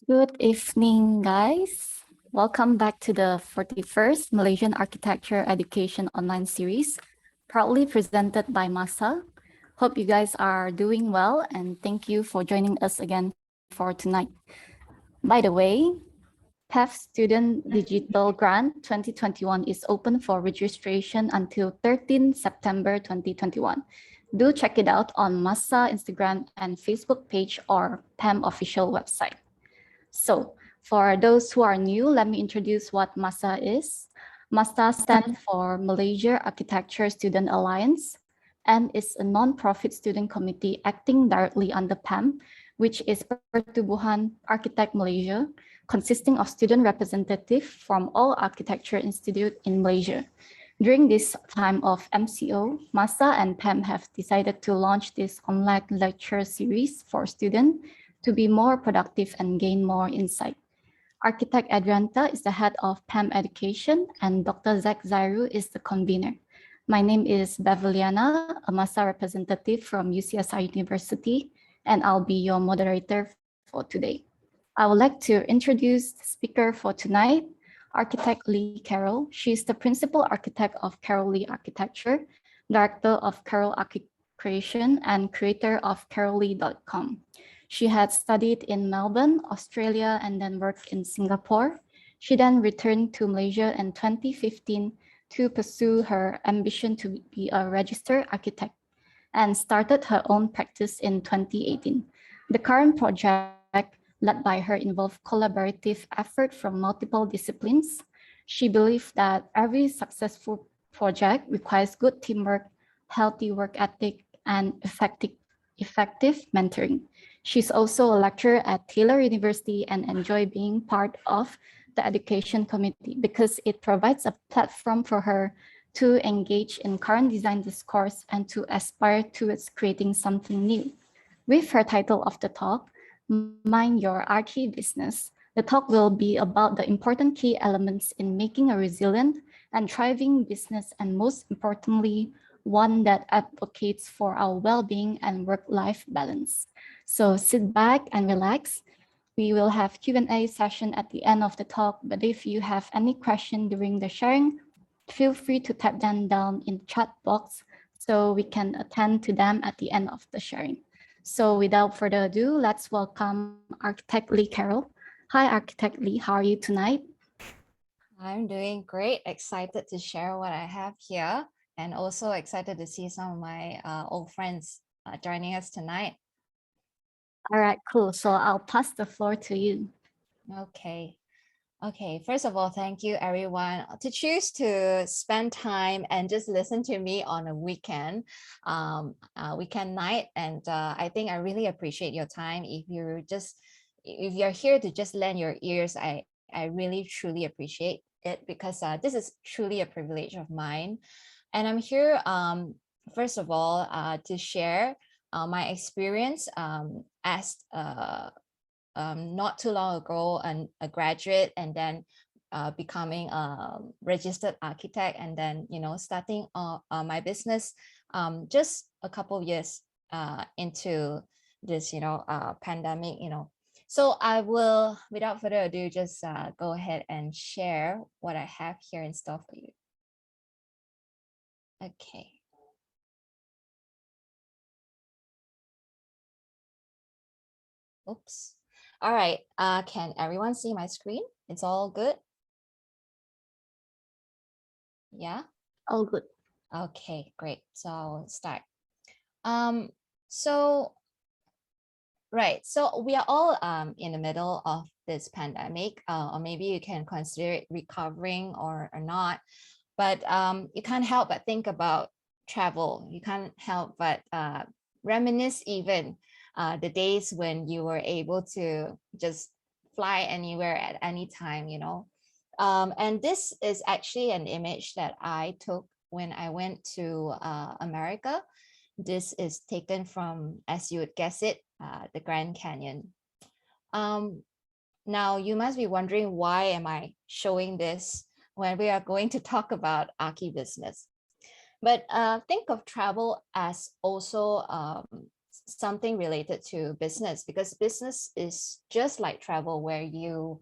Good evening, guys. Welcome back to the 41st Malaysian Architecture Education Online Series, proudly presented by MASA. Hope you guys are doing well, and thank you for joining us again for tonight. By the way, PEF Student Digital Grant 2021 is open for registration until 13 September 2021. Do check it out on MASA Instagram and Facebook page or PEM official website. So for those who are new, let me introduce what MASA is. MASA stands for Malaysia Architecture Student Alliance and is a non-profit student committee acting directly under PAM, which is Pertubuhan Architect Malaysia, consisting of student representatives from all architecture institutes in Malaysia. During this time of MCO, MASA and PAM have decided to launch this online lecture series for students to be more productive and gain more insight. Architect Adrianta is the head of PAM Education and Dr. 𝐋𝐞𝐞 is the convener. My name is Beveliana, a MASA representative from UCSR University, and I'll be your moderator for today. I would like to introduce the speaker for tonight, Architect Lee Carrol. She is the principal architect of Carrol Lee Architecture, director of Carrol Archicreations, and creator of CarrolLee.com. She had studied in Melbourne, Australia, and then worked in Singapore. She then returned to Malaysia in 2015 to pursue her ambition to be a registered architect and started her own practice in 2018. The current project led by her involved collaborative effort from multiple disciplines. She believes that every successful project requires good teamwork, healthy work ethic, and effective mentoring. She's also a lecturer at Taylor University and enjoy being part of the education committee because it provides a platform for her to engage in current design discourse and to aspire towards creating something new. With her title of the talk, Mind Your Archi-Business, the talk will be about the important key elements in making a resilient and thriving business, and most importantly, one that advocates for our well-being and work-life balance. So sit back and relax. We will have Q&A session at the end of the talk, but if you have any question during the sharing, feel free to type them down in the chat box so we can attend to them at the end of the sharing. So without further ado, let's welcome Architect Lee Carrol. Hi, Architect Lee, how are you tonight? I'm doing great, excited to share what I have here, and also excited to see some of my old friends joining us tonight. All right, cool. So I'll pass the floor to you. Okay. Okay, first of all, thank you everyone to choose to spend time and just listen to me on a weekend night. And I think I really appreciate your time. If you're here to just lend your ears, I really truly appreciate it, because this is truly a privilege of mine. And I'm here, first of all, to share my experience as not too long ago a graduate, and then becoming a registered architect, and then starting my business just a couple of years into this pandemic. So I will, without further ado, just go ahead and share what I have here in store for you. Okay. Oops. All right. Can everyone see my screen? It's all good? Yeah. All good. Okay, great. So I'll start. So we are all in the middle of this pandemic, or maybe you can consider it recovering or not, but you can't help but think about travel. You can't help but reminisce even the days when you were able to just fly anywhere at any time, and this is actually an image that I took when I went to America. This is taken from, as you would guess it, the Grand Canyon. Now you must be wondering, why am I showing this when we are going to talk about Archi-Business? But think of travel as also something related to business, because business is just like travel, where you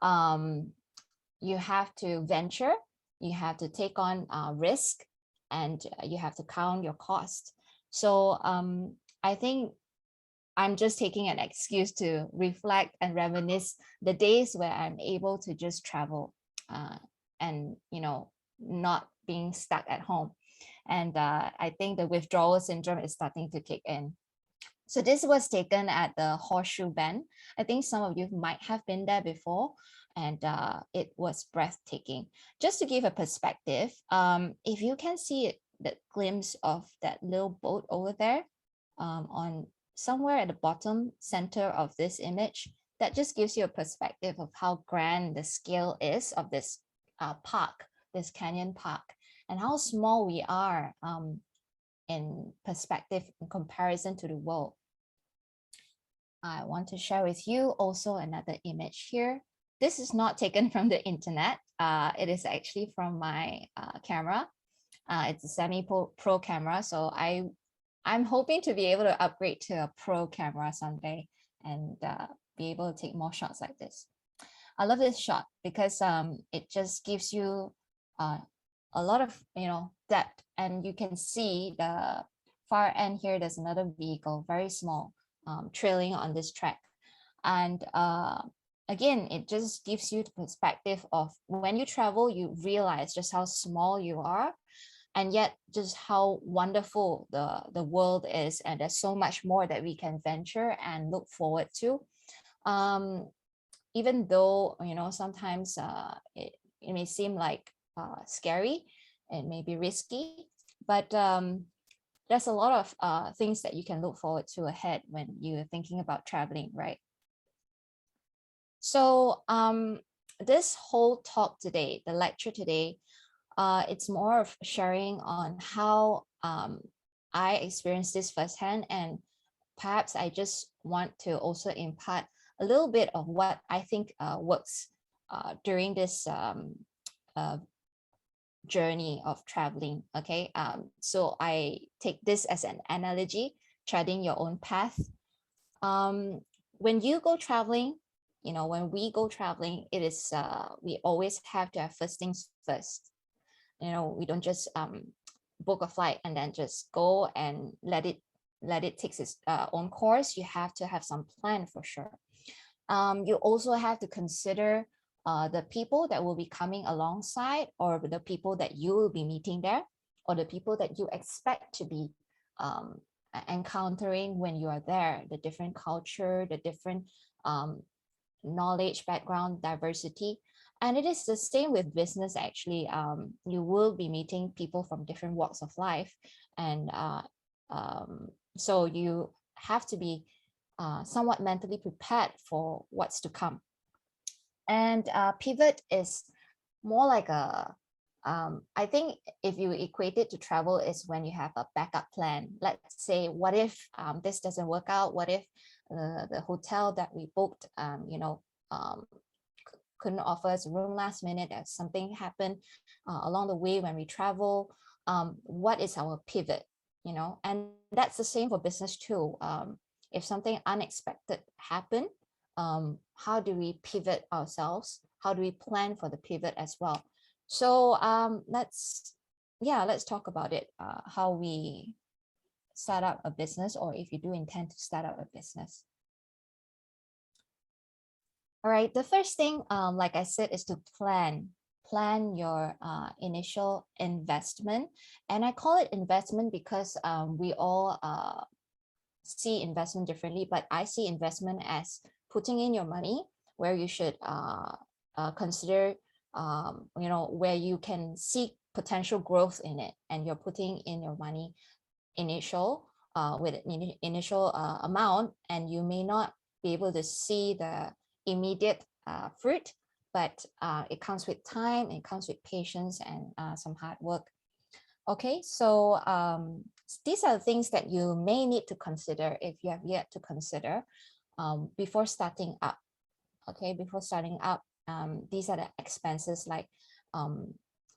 have to venture, you have to take on risk, and you have to count your cost. So I think I'm just taking an excuse to reflect and reminisce the days where I'm able to just travel and, not being stuck at home. And I think the withdrawal syndrome is starting to kick in. So this was taken at the Horseshoe Bend. I think some of you might have been there before, and it was breathtaking. Just to give a perspective, if you can see it, the glimpse of that little boat over there, on somewhere at the bottom center of this image, that just gives you a perspective of how grand the scale is of this park, this canyon park, and how small we are in perspective in comparison to the world. I want to share with you also another image here. This is not taken from the internet. It is actually from my camera. It's a semi-pro camera, so I'm hoping to be able to upgrade to a pro camera someday and be able to take more shots like this. I love this shot because it just gives you a lot of depth, and you can see the far end here. There's another vehicle, very small, trailing on this track, and again, it just gives you the perspective of when you travel, you realize just how small you are, and yet just how wonderful the world is, and there's so much more that we can venture and look forward to. Even though sometimes it may seem like scary, it may be risky, but there's a lot of things that you can look forward to ahead when you're thinking about traveling, right? So this whole talk today, the lecture today, it's more of sharing on how I experienced this firsthand, and perhaps I just want to also impart a little bit of what I think works during this journey of traveling. Okay, so I take this as an analogy, treading your own path. When you go traveling, when we go traveling, it is we always have to have first things first. We don't just book a flight and then just go and let it take its own course. You have to have some plan for sure. You also have to consider the people that will be coming alongside, or the people that you will be meeting there, or the people that you expect to be encountering when you are there, the different culture, the different knowledge, background, diversity. And it is the same with business, actually. You will be meeting people from different walks of life. And so you have to be somewhat mentally prepared for what's to come. And pivot is more like I think if you equate it to travel, is when you have a backup plan. Let's say, what if this doesn't work out? What if the hotel that we booked, couldn't offer us a room last minute, that something happened along the way when we travel? What is our pivot? And that's the same for business too. If something unexpected happened, how do we pivot ourselves? How do we plan for the pivot as well? So let's talk about it, how we start up a business, or if you do intend to start up a business. All right, the first thing, like I said, is to plan your initial investment. And I call it investment because we all see investment differently, but I see investment as putting in your money where you should consider, where you can see potential growth in it, and you're putting in your money with an initial amount, and you may not be able to see the immediate fruit, but it comes with time, it comes with patience, and some hard work. Okay, so these are the things that you may need to consider, if you have yet to consider, before starting up. Okay, before starting up, these are the expenses, like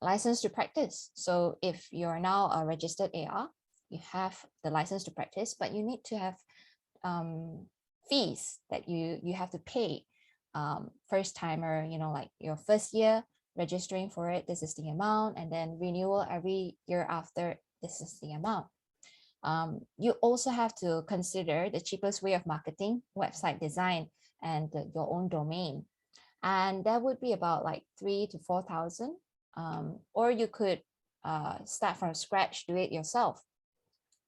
license to practice. So if you're now a registered AR, you have the license to practice, but you need to have fees that you have to pay. First timer, like your first year registering for it, this is the amount, and then renewal every year after, this is the amount. You also have to consider the cheapest way of marketing, website design, and your own domain. And that would be about like 3,000 to 4,000. Or you could start from scratch, do it yourself.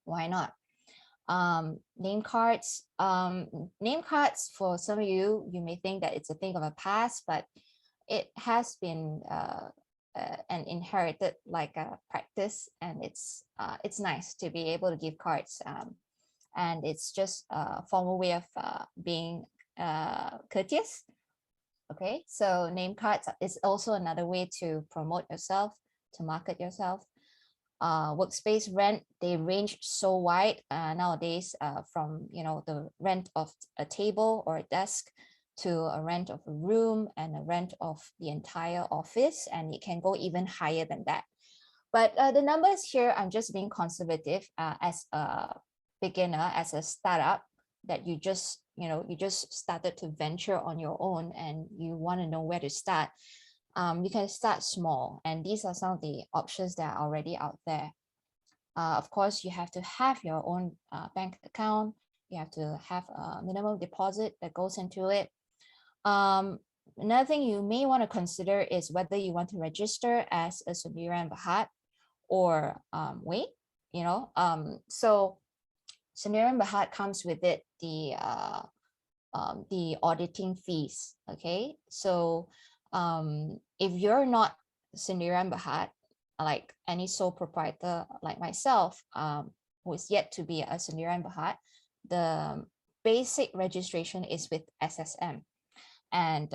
Why not? Name cards. Name cards, for some of you, you may think that it's a thing of a past, but it has been an inherited like a practice, and it's nice to be able to give cards, and it's just a formal way of being courteous. Okay, so name cards is also another way to promote yourself, to market yourself. Workspace rent, they range so wide nowadays, from the rent of a table or a desk to a rent of a room and a rent of the entire office, and it can go even higher than that. But the numbers here, I'm just being conservative as a beginner, as a startup that you just started to venture on your own and you want to know where to start. You can start small, and these are some of the options that are already out there. Of course, you have to have your own bank account. You have to have a minimum deposit that goes into it. Another thing you may want to consider is whether you want to register as a Sendirian Berhad or wait. So Sendirian Berhad comes with it the auditing fees. Okay, so if you're not Sendirian Berhad, like any sole proprietor like myself, who is yet to be a Sendirian Berhad, the basic registration is with SSM, and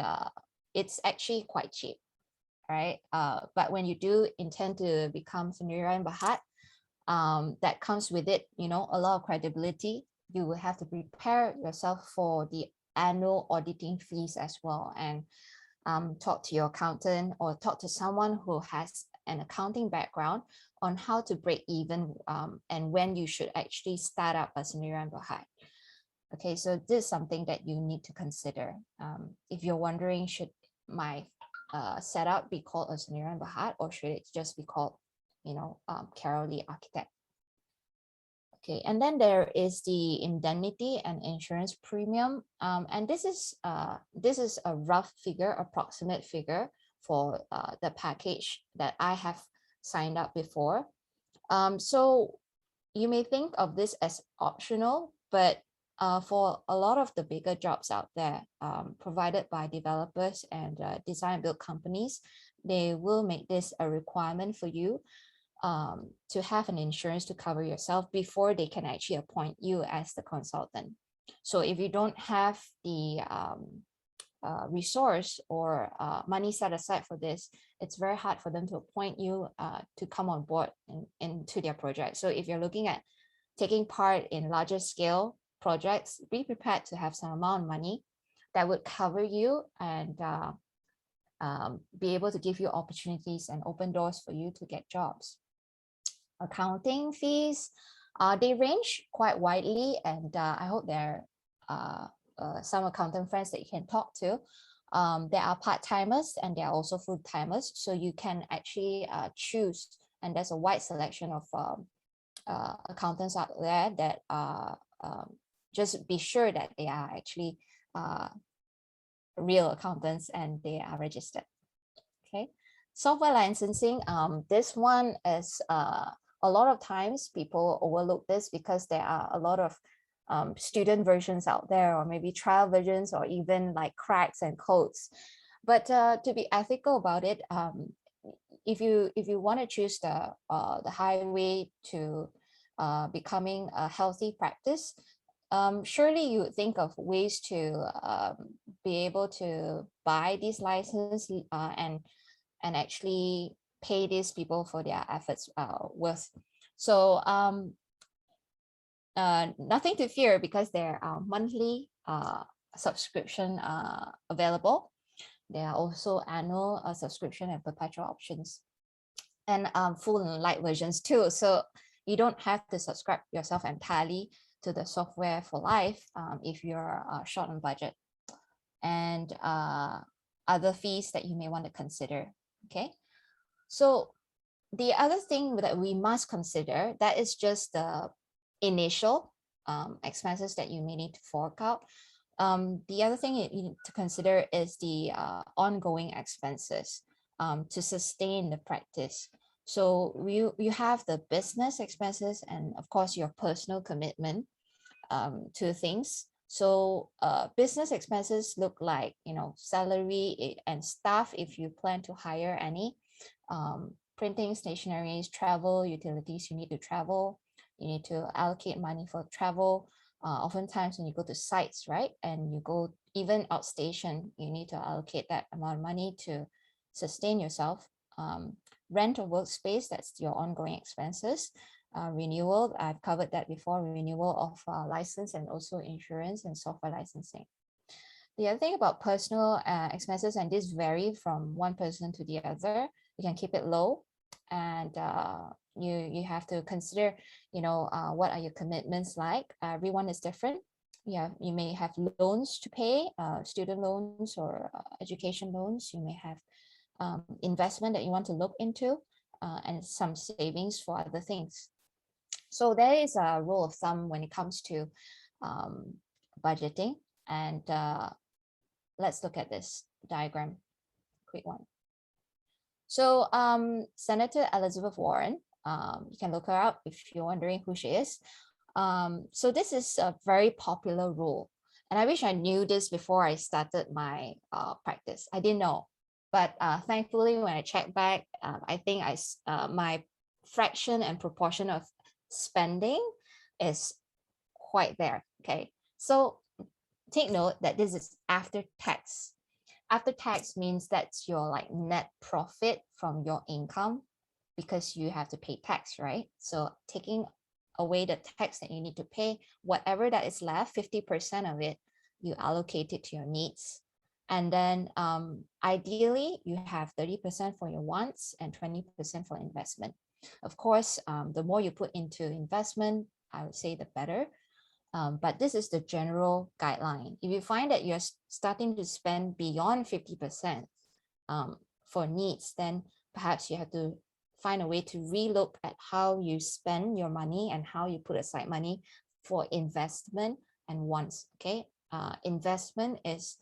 it's actually quite cheap, right? But when you do intend to become Sendirian Berhad, that comes with it, a lot of credibility. You will have to prepare yourself for the annual auditing fees as well, and talk to your accountant or talk to someone who has an accounting background on how to break even, and when you should actually start up a Sendirian Berhad. Okay, so this is something that you need to consider. If you're wondering, should my setup be called a Sendirian Berhad, or should it just be called, Carrol Lee Architect? Okay, and then there is the indemnity and insurance premium, and this is a rough figure, approximate figure for the package that I have signed up before. So you may think of this as optional, but for a lot of the bigger jobs out there, provided by developers and design build companies, they will make this a requirement for you to have an insurance to cover yourself before they can actually appoint you as the consultant. So if you don't have the resource or money set aside for this, it's very hard for them to appoint you to come on board into their project. So if you're looking at taking part in larger scale projects, be prepared to have some amount of money that would cover you and be able to give you opportunities and open doors for you to get jobs. Accounting fees, they range quite widely, and I hope there are some accountant friends that you can talk to. There are part-timers and there are also full-timers, so you can actually choose, and there's a wide selection of accountants out there that are just be sure that they are actually real accountants and they are registered. Okay, software licensing, this one is a lot of times people overlook this because there are a lot of student versions out there, or maybe trial versions, or even like cracks and codes. But to be ethical about it, if you want to choose the highway to becoming a healthy practice, surely you would think of ways to be able to buy these licenses and actually pay these people for their efforts worth. So nothing to fear, because there are monthly subscription available. There are also annual subscription and perpetual options, and full and light versions too. So you don't have to subscribe yourself entirely to the software for life if you're short on budget, and other fees that you may want to consider. Okay, so the other thing that we must consider, that is just the initial expenses that you may need to fork out. The other thing you need to consider is the ongoing expenses to sustain the practice. So you have the business expenses and of course your personal commitment to things. So business expenses look like, salary and staff if you plan to hire any, printing, stationeries, travel, utilities, you need to travel, you need to allocate money for travel. Oftentimes when you go to sites, right, and you go even outstation, you need to allocate that amount of money to sustain yourself. Rent a workspace, that's your ongoing expenses. Renewal, I've covered that before, renewal of license and also insurance and software licensing. The other thing about personal expenses, and this vary from one person to the other, you can keep it low, and you have to consider, what are your commitments like. Everyone is different. You may have loans to pay, student loans or education loans. You may have investment that you want to look into, and some savings for other things. So there is a rule of thumb when it comes to budgeting, and let's look at this diagram, quick one. So Senator Elizabeth Warren, you can look her up if you're wondering who she is. So this is a very popular rule, and I wish I knew this before I started my practice. I didn't know, but thankfully when I checked back, I think my fraction and proportion of spending is quite there. Okay, so take note that this is after tax. After tax means that's your like net profit from your income, because you have to pay tax, right? So taking away the tax that you need to pay, whatever that is left, 50% of it, you allocate it to your needs. And then ideally you have 30% for your wants and 20% for investment. Of course, the more you put into investment, I would say the better. But this is the general guideline. If you find that you're starting to spend beyond 50% for needs, then perhaps you have to find a way to relook at how you spend your money and how you put aside money for investment and wants. Okay, investment is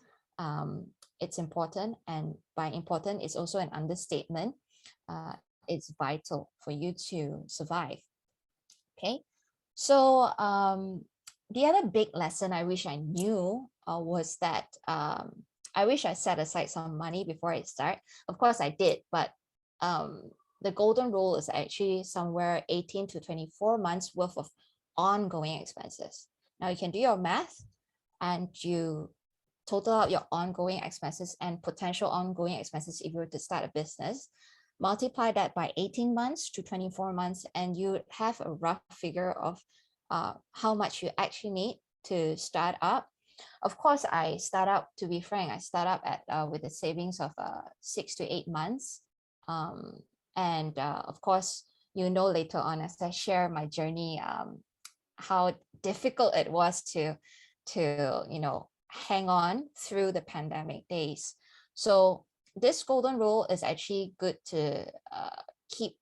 it's important, and by important, it's also an understatement. It's vital for you to survive. Okay, so the other big lesson I wish I knew was that I wish I set aside some money before I start. Of course I did, but the golden rule is actually somewhere 18 to 24 months worth of ongoing expenses. Now you can do your math and you total out your ongoing expenses and potential ongoing expenses if you were to start a business. Multiply that by 18 months to 24 months, and you have a rough figure of how much you actually need to start up. Of course, to be frank, I start up at with a savings of 6 to 8 months. And of course, later on as I share my journey, how difficult it was to hang on through the pandemic days. So this golden rule is actually good to keep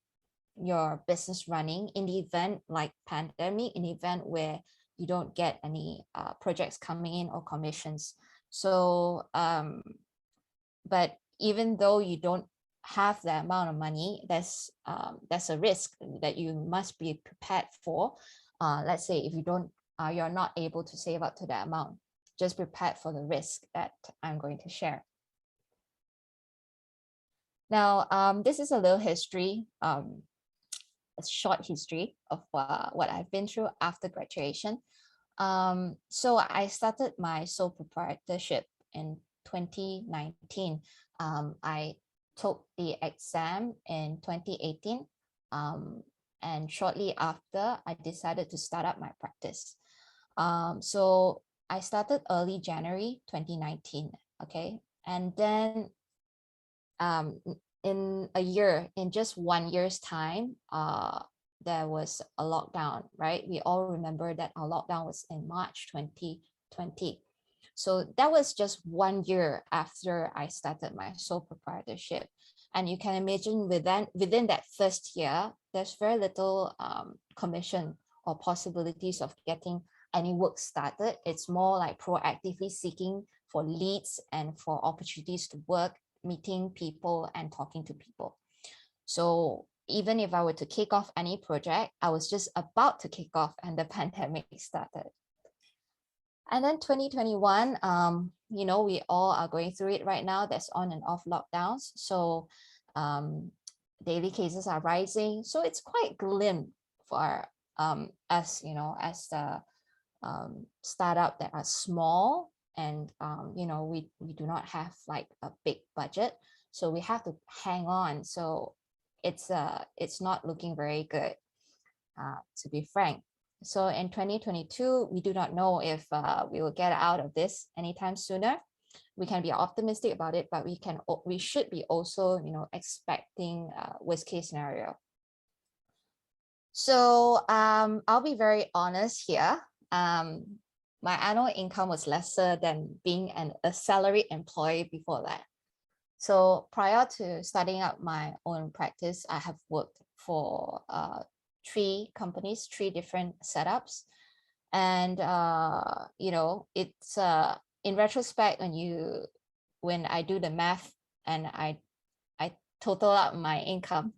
your business running in the event like pandemic, in the event where you don't get any projects coming in or commissions. So but even though you don't have that amount of money, there's a risk that you must be prepared for. Let's say if you're not able to save up to that amount, just prepared for the risk that I'm going to share. Now, this is a little history, a short history of what I've been through after graduation. So I started my sole proprietorship in 2019. I took the exam in 2018. And shortly after, I decided to start up my practice. So I started early January 2019, okay? And then in just 1 year's time, there was a lockdown, right? We all remember that our lockdown was in March 2020. So that was just 1 year after I started my sole proprietorship. And you can imagine within that first year, there's very little commission or possibilities of getting any work started. It's more like proactively seeking for leads and for opportunities to work, meeting people and talking to people. So even if I were to kick off any project, I was just about to kick off and the pandemic started. And then 2021, you know, we all are going through it right now. There's on and off lockdowns. So daily cases are rising. So it's quite glim for us, you know, as the startup that are small and, you know, we do not have like a big budget. So we have to hang on. So it's not looking very good, to be frank. So in 2022, we do not know if we will get out of this anytime sooner. We can be optimistic about it, but we should be also, you know, expecting worst case scenario. So I'll be very honest here. My annual income was lesser than being a salaried employee before that. So prior to starting up my own practice, I have worked for 3 companies, 3 different setups. And, you know, it's in retrospect, when I do the math and I total up my income,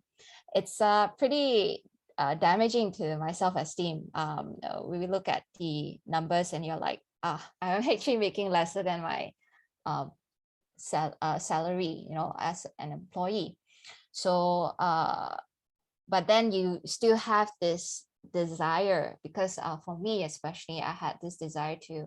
it's pretty damaging to my self-esteem. We look at the numbers and you're like, I'm actually making lesser than my salary, you know, as an employee. So, but then you still have this desire, because for me especially, I had this desire to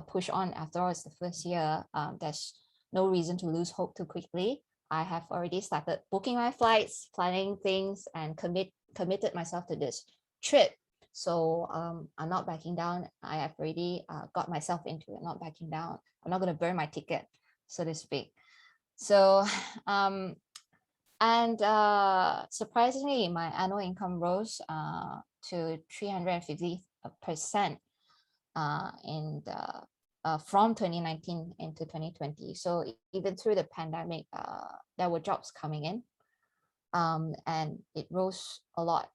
push on. After all, it's the first year. There's no reason to lose hope too quickly. I have already started booking my flights, planning things, and committed myself to this trip. So I'm not backing down. I have already got myself into it, not backing down. I'm not going to burn my ticket, so to speak. So surprisingly, my annual income rose to 350% from 2019 into 2020. So even through the pandemic, there were jobs coming in, and it rose a lot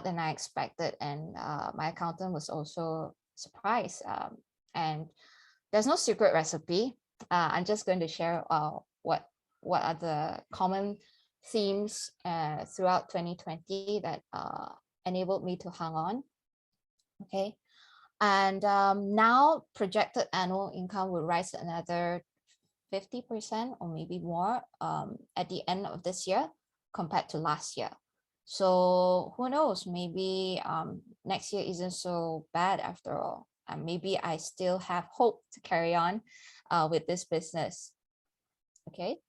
than I expected. And my accountant was also surprised. And there's no secret recipe. I'm just going to share what are the common themes throughout 2020 that enabled me to hang on. Okay. And now projected annual income will rise another 50% or maybe more at the end of this year compared to last year. So who knows, maybe next year isn't so bad after all. And maybe I still have hope to carry on with this business. Okay.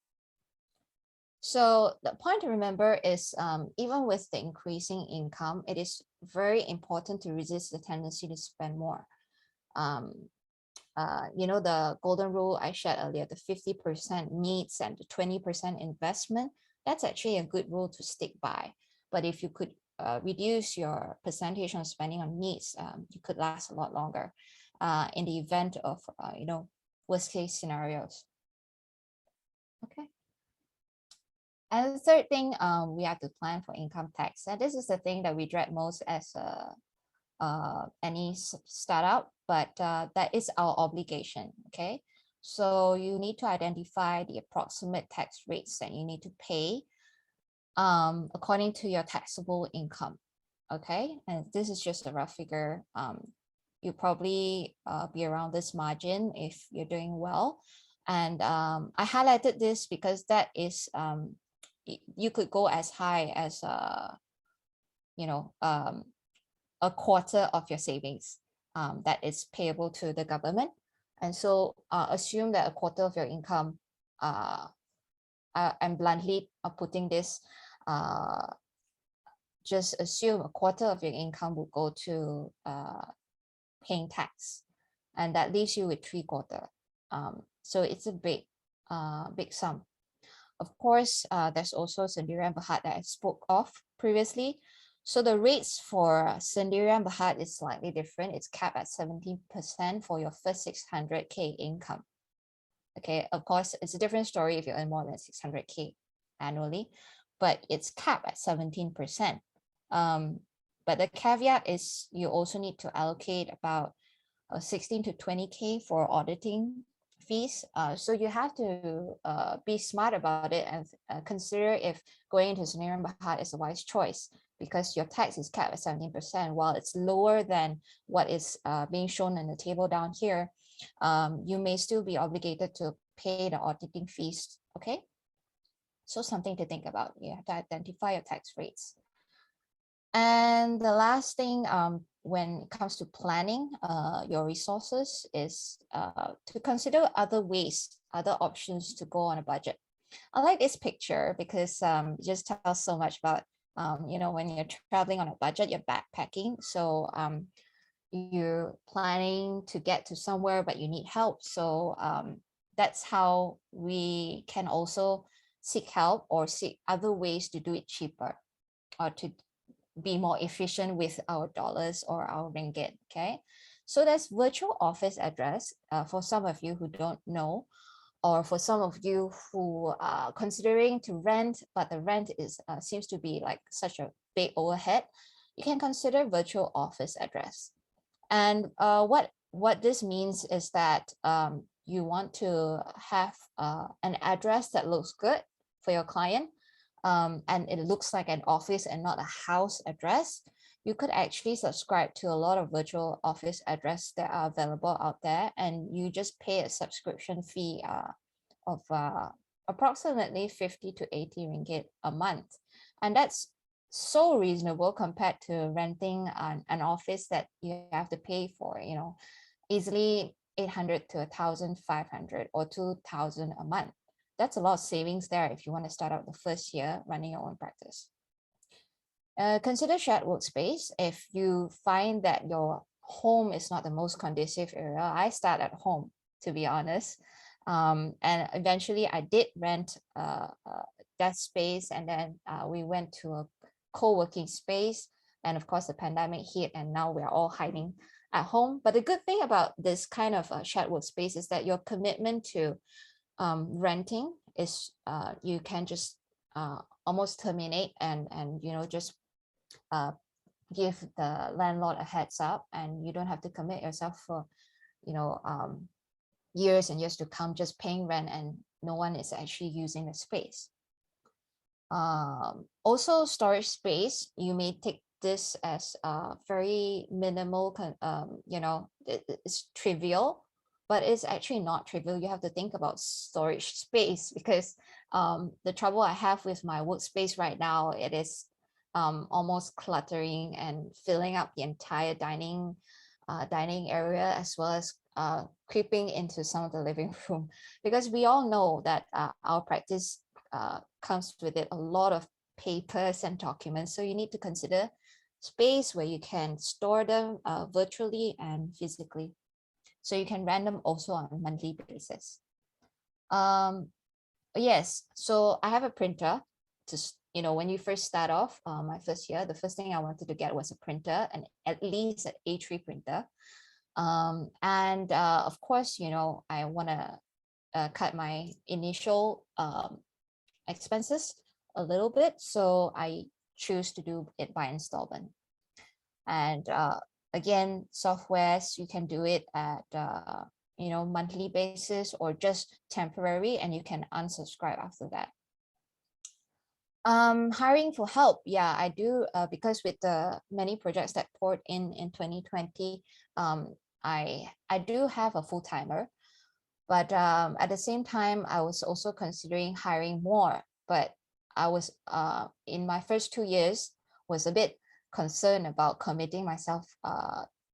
So the point to remember is even with the increasing income, it is very important to resist the tendency to spend more. You know, the golden rule I shared earlier, the 50% needs and the 20% investment, that's actually a good rule to stick by. But if you could reduce your percentage on spending on needs, you could last a lot longer in the event of, you know, worst case scenarios. Okay. And the third thing, we have to plan for income tax. And this is the thing that we dread most as any startup, but that is our obligation. Okay. So you need to identify the approximate tax rates that you need to pay according to your taxable income. Okay. And this is just a rough figure. You'll probably be around this margin if you're doing well. And I highlighted this because that is, you could go as high as, you know, a quarter of your savings that is payable to the government. And so assume that a quarter of your income, I'm bluntly putting this, just assume a quarter of your income will go to paying tax, and that leaves you with 3/4. So it's a big sum. Of course, there's also Sendirian Berhad that I spoke of previously. So the rates for Sendirian Berhad is slightly different. It's capped at 17% for your first 600K income. Okay, of course, it's a different story if you earn more than 600K annually, but it's capped at 17%. But the caveat is you also need to allocate about 16 to 20K for auditing fees. So you have to be smart about it and consider if going into Sendirian Berhad is a wise choice, because your tax is capped at 17%. While it's lower than what is being shown in the table down here, you may still be obligated to pay the auditing fees, okay? So something to think about. You have to identify your tax rates. And the last thing when it comes to planning your resources is to consider other ways, other options to go on a budget. I like this picture because it just tells so much about, you know, when you're traveling on a budget, you're backpacking. So you're planning to get to somewhere, but you need help. So that's how we can also seek help or seek other ways to do it cheaper or to be more efficient with our dollars or our ringgit, okay? So that's virtual office address for some of you who don't know, or for some of you who are considering to rent, but the rent is seems to be like such a big overhead, you can consider virtual office address. And what this means is that you want to have an address that looks good for your client, and it looks like an office and not a house address. You could actually subscribe to a lot of virtual office address that are available out there, and you just pay a subscription fee of approximately 50 to 80 ringgit a month. And that's so reasonable compared to renting an office that you have to pay for, you know, easily 800 to 1,500 or 2,000 a month. That's a lot of savings there if you want to start out the first year running your own practice. Consider shared workspace. If you find that your home is not the most conducive area, I start at home, to be honest. And eventually I did rent desk space, and then we went to a co-working space, and of course the pandemic hit and now we're all hiding at home. But the good thing about this kind of shared workspace is that your commitment to renting is you can just almost terminate and you know, just give the landlord a heads up, and you don't have to commit yourself for, you know, years and years to come just paying rent and no one is actually using the space. Also storage space, you may take this as very minimal, you know, it's trivial, but it's actually not trivial. You have to think about storage space, because the trouble I have with my workspace right now, it is almost cluttering and filling up the entire dining area, as well as creeping into some of the living room, because we all know that our practice comes with it a lot of papers and documents. So you need to consider space where you can store them virtually and physically. So you can rent them also on a monthly basis. Yes, so I have a printer. To, you know, when you first start off my first year, the first thing I wanted to get was a printer, and at least an A3 printer. And of course, you know, I want to cut my initial expenses a little bit, so I choose to do it by installment. And again, softwares, you can do it at you know, monthly basis or just temporary, and you can unsubscribe after that. Hiring for help, yeah, I do, because with the many projects that poured in 2020, I do have a full-timer, but at the same time, I was also considering hiring more, but I was in my first 2 years was a bit concerned about committing myself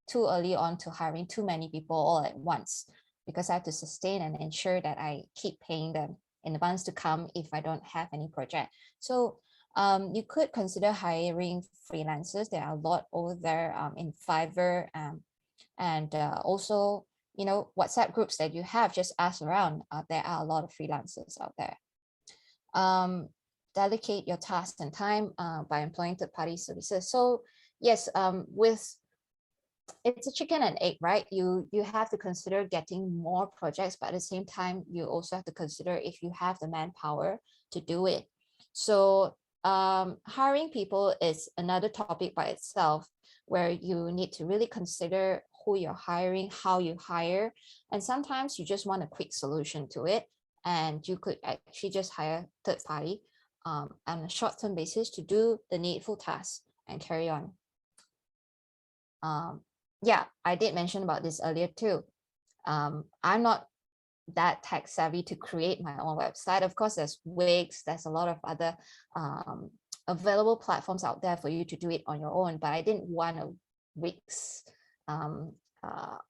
too early on to hiring too many people all at once, because I have to sustain and ensure that I keep paying them in the months to come if I don't have any project. So you could consider hiring freelancers. There are a lot over there in Fiverr, and also, you know, WhatsApp groups that you have, just ask around. There are a lot of freelancers out there. delegate your tasks and time by employing third-party services. So yes, with it's a chicken and egg, right? You have to consider getting more projects, but at the same time, you also have to consider if you have the manpower to do it. So hiring people is another topic by itself, where you need to really consider who you're hiring, how you hire, and sometimes you just want a quick solution to it, and you could actually just hire third party on a short-term basis to do the needful tasks and carry on. Yeah, I did mention about this earlier too. I'm not that tech savvy to create my own website. Of course, there's Wix, there's a lot of other available platforms out there for you to do it on your own, but I didn't want a Wix on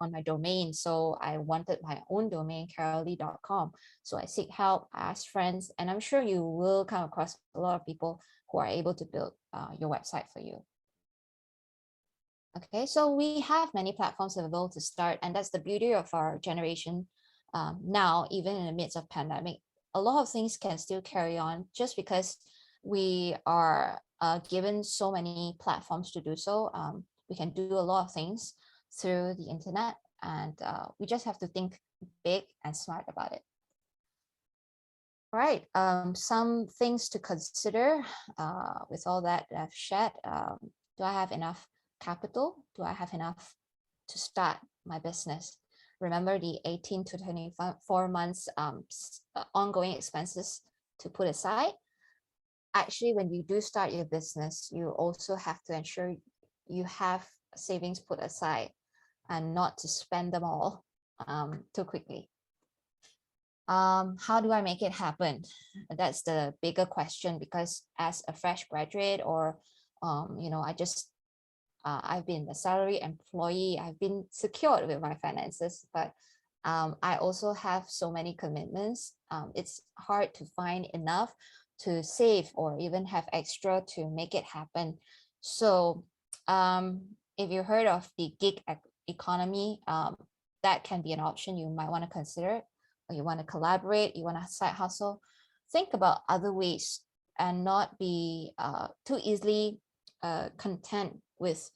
my domain. So I wanted my own domain, carollee.com. So I seek help, I ask friends, and I'm sure you will come across a lot of people who are able to build your website for you. Okay, so we have many platforms available to start, and that's the beauty of our generation now, even in the midst of pandemic. A lot of things can still carry on just because we are given so many platforms to do so. We can do a lot of things through the internet, and we just have to think big and smart about it. All right, some things to consider with all that I've shared. Do I have enough capital? Do I have enough to start my business? Remember the 18 to 24 months ongoing expenses to put aside. Actually, when you do start your business, you also have to ensure you have savings put aside and not to spend them all too quickly. How do I make it happen? That's the bigger question, because as a fresh graduate, or you know, I've been a salary employee, I've been secured with my finances, but I also have so many commitments. It's hard to find enough to save or even have extra to make it happen. So if you heard of the gig economy, that can be an option you might want to consider. Or you want to collaborate, you want to side hustle. Think about other ways and not be too easily content with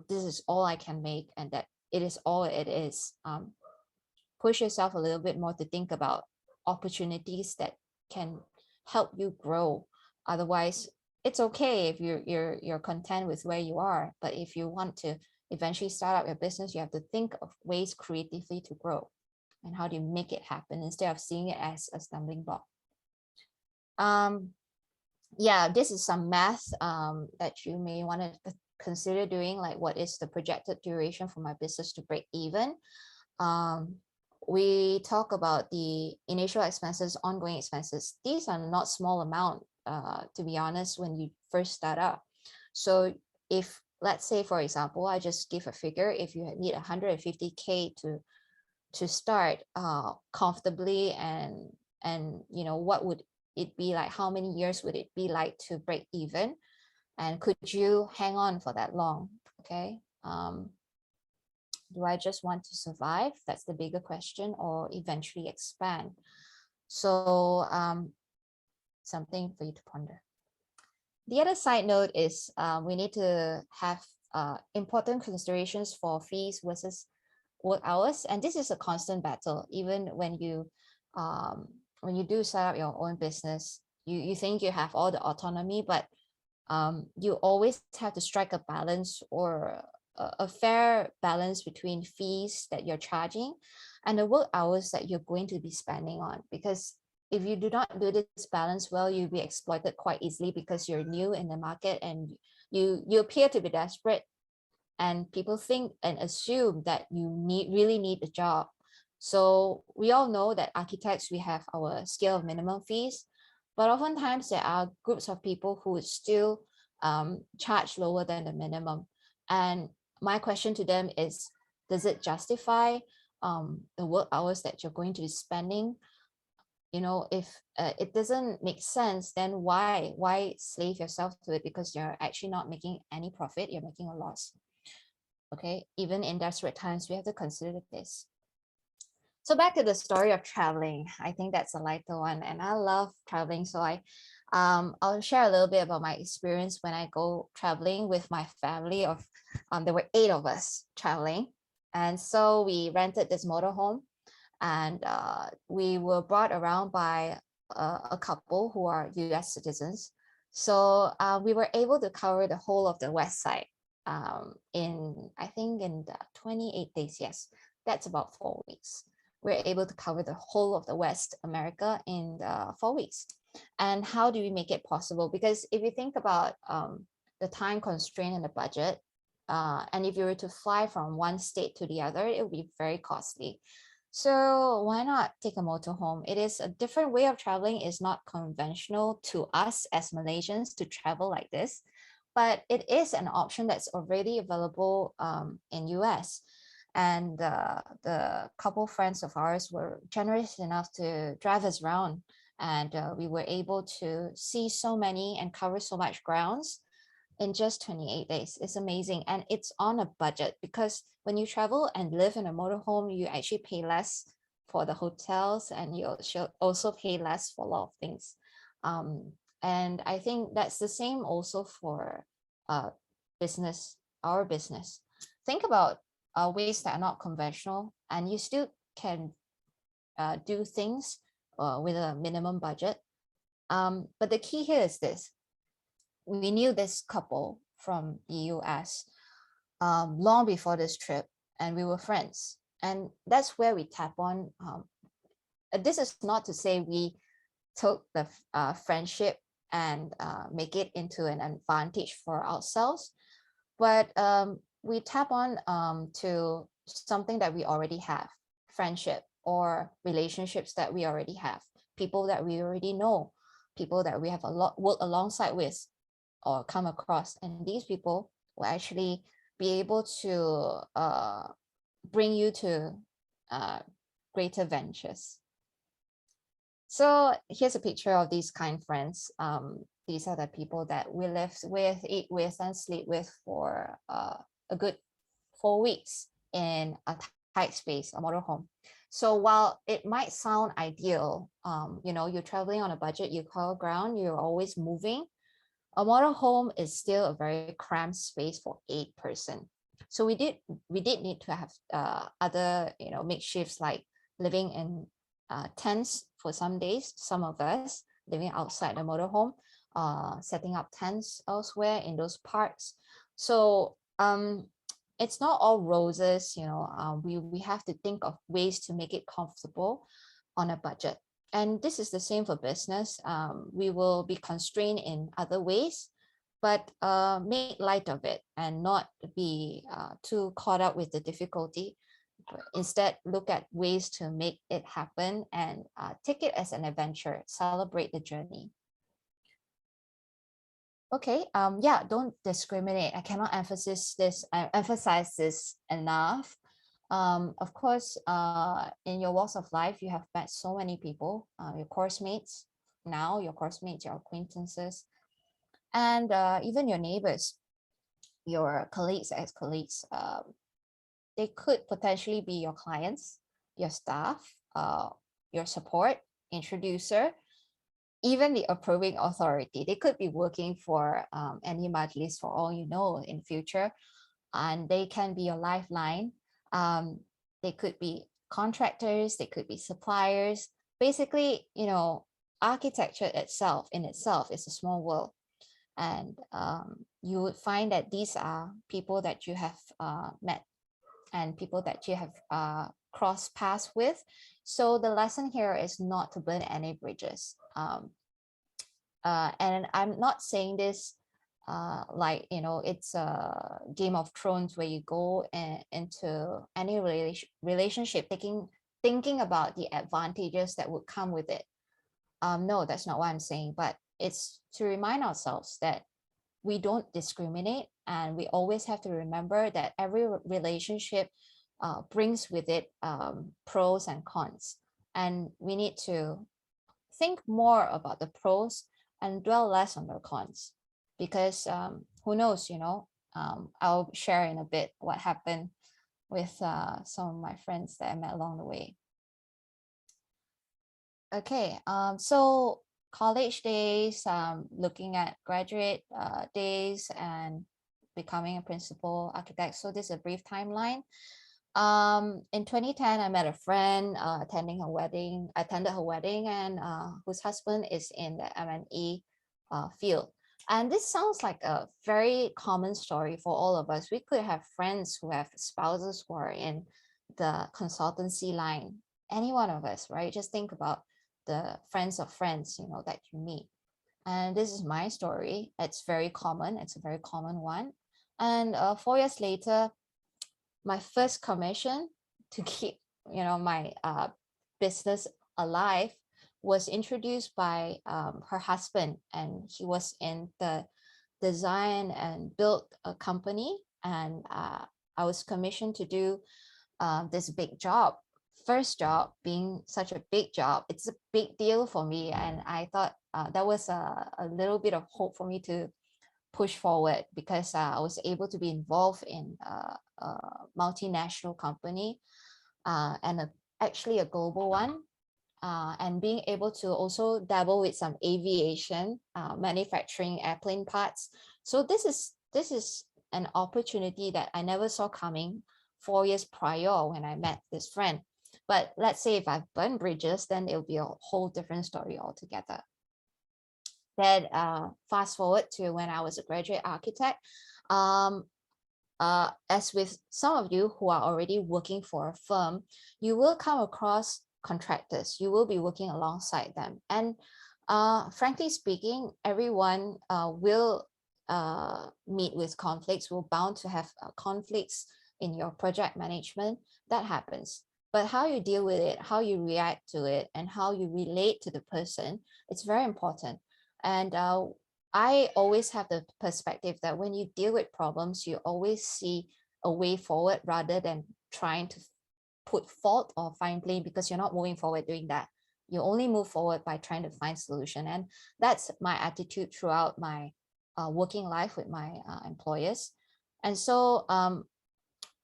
this is all I can make and that it is all it is. Push yourself a little bit more to think about opportunities that can help you grow. Otherwise, it's okay if you're content with where you are, but if you want to eventually start up your business, you have to think of ways creatively to grow and how do you make it happen instead of seeing it as a stumbling block. Yeah, this is some math that you may want to consider doing, like what is the projected duration for my business to break even. We talk about the initial expenses, ongoing expenses. These are not small amount, to be honest, when you first start up. So if, let's say, for example, I just give a figure, if you need 150K to start comfortably, and you know, what would it be like? How many years would it be like to break even? And could you hang on for that long? Okay. Do I just want to survive? That's the bigger question, or eventually expand? So something for you to ponder. The other side note is we need to have important considerations for fees versus work hours, and this is a constant battle. Even when you do set up your own business, you think you have all the autonomy, but you always have to strike a balance, or a fair balance between fees that you're charging and the work hours that you're going to be spending on. Because if you do not do this balance well, you'll be exploited quite easily because you're new in the market and you appear to be desperate, and people think and assume that you really need a job. So we all know that architects, we have our scale of minimum fees, but oftentimes there are groups of people who would still charge lower than the minimum. And my question to them is, does it justify the work hours that you're going to be spending? You know, if it doesn't make sense, then why slave yourself to it? Because you're actually not making any profit, you're making a loss. Okay, even in desperate times, we have to consider this. So back to the story of traveling. I think that's a lighter one, and I love traveling. So I I'll share a little bit about my experience when I go traveling with my family of, there were 8 of us traveling. And so we rented this motorhome, and we were brought around by a couple who are US citizens. So we were able to cover the whole of the west side in, I think, in the 28 days. Yes, that's about 4 weeks. We're able to cover the whole of the West America in 4 weeks. And how do we make it possible? Because if you think about the time constraint and the budget, and if you were to fly from one state to the other, it would be very costly. So why not take a motorhome? It is a different way of traveling. It's not conventional to us as Malaysians to travel like this, but it is an option that's already available in US. And the couple friends of ours were generous enough to drive us around, and we were able to see so many and cover so much grounds in just 28 days. It's amazing. And it's on a budget, because when you travel and live in a motorhome, you actually pay less for the hotels, and you should also pay less for a lot of things. And I think that's the same also for business, our business. Think about ways that are not conventional, and you still can do things with a minimum budget. But the key here is this: we knew this couple from the US long before this trip, and we were friends. And that's where we tap on. This is not to say we took the friendship and make it into an advantage for ourselves, but we tap on to something that we already have: friendship or relationships that we already have, people that we already know, people that we have a lot work alongside with or come across. And these people will actually be able to bring you to greater ventures. So here's a picture of these kind friends. These are the people that we lived with, eat with, and sleep with for a good 4 weeks in a tight space, a motorhome. So while it might sound ideal, you're traveling on a budget, you cover ground, you're always moving, a motorhome is still a very cramped space for 8 person. So we did need to have other makeshifts, like living in tents for some days. Some of us living outside the motorhome, setting up tents elsewhere in those parks. So it's not all roses. We have to think of ways to make it comfortable on a budget. And this is the same for business. We will be constrained in other ways, but make light of it and not be too caught up with the difficulty. Instead, look at ways to make it happen and take it as an adventure, celebrate the journey. Okay, yeah, don't discriminate. I cannot emphasize this enough. Of course, in your walks of life, you have met so many people, your course mates, your acquaintances, and even your neighbors, your colleagues, ex-colleagues. They could potentially be your clients, your staff, your support, introducer, even the approving authority. They could be working for any majlis for all you know in future, and they can be your lifeline. They could be contractors, they could be suppliers. Basically, architecture itself is a small world. And you would find that these are people that you have met and people that you have crossed paths with. So the lesson here is not to burn any bridges. And I'm not saying this like it's a Game of Thrones where you go into any relationship thinking about the advantages that would come with it. No, that's not what I'm saying, but it's to remind ourselves that we don't discriminate, and we always have to remember that every relationship brings with it pros and cons, and we need to think more about the pros and dwell less on the cons, because who knows, I'll share in a bit what happened with some of my friends that I met along the way. Okay, so college days, looking at graduate days, and becoming a principal architect. So this is a brief timeline. In 2010, I met a friend, attended her wedding, and whose husband is in the M&E field. And this sounds like a very common story for all of us. We could have friends who have spouses who are in the consultancy line, any one of us, right? Just think about the friends of friends, that you meet. And this is my story. It's very common. It's a very common one. And 4 years later, my first commission to keep, my business alive was introduced by her husband, and he was in the design and build a company, and I was commissioned to do this big job. First job being such a big job, it's a big deal for me, and I thought that was a little bit of hope for me to push forward, because I was able to be involved in a multinational company, and actually a global one, and being able to also dabble with some aviation, manufacturing airplane parts. So this is an opportunity that I never saw coming 4 years prior when I met this friend. But let's say if I've burned bridges, then it'll be a whole different story altogether. Then fast forward to when I was a graduate architect. As with some of you who are already working for a firm, you will come across contractors. You will be working alongside them. And frankly speaking, everyone will meet with conflicts, will bound to have conflicts in your project management. That happens. But how you deal with it, how you react to it, and how you relate to the person, it's very important. And I always have the perspective that when you deal with problems, you always see a way forward rather than trying to put fault or find blame, because you're not moving forward doing that. You only move forward by trying to find solution. And that's my attitude throughout my working life with my employers. And so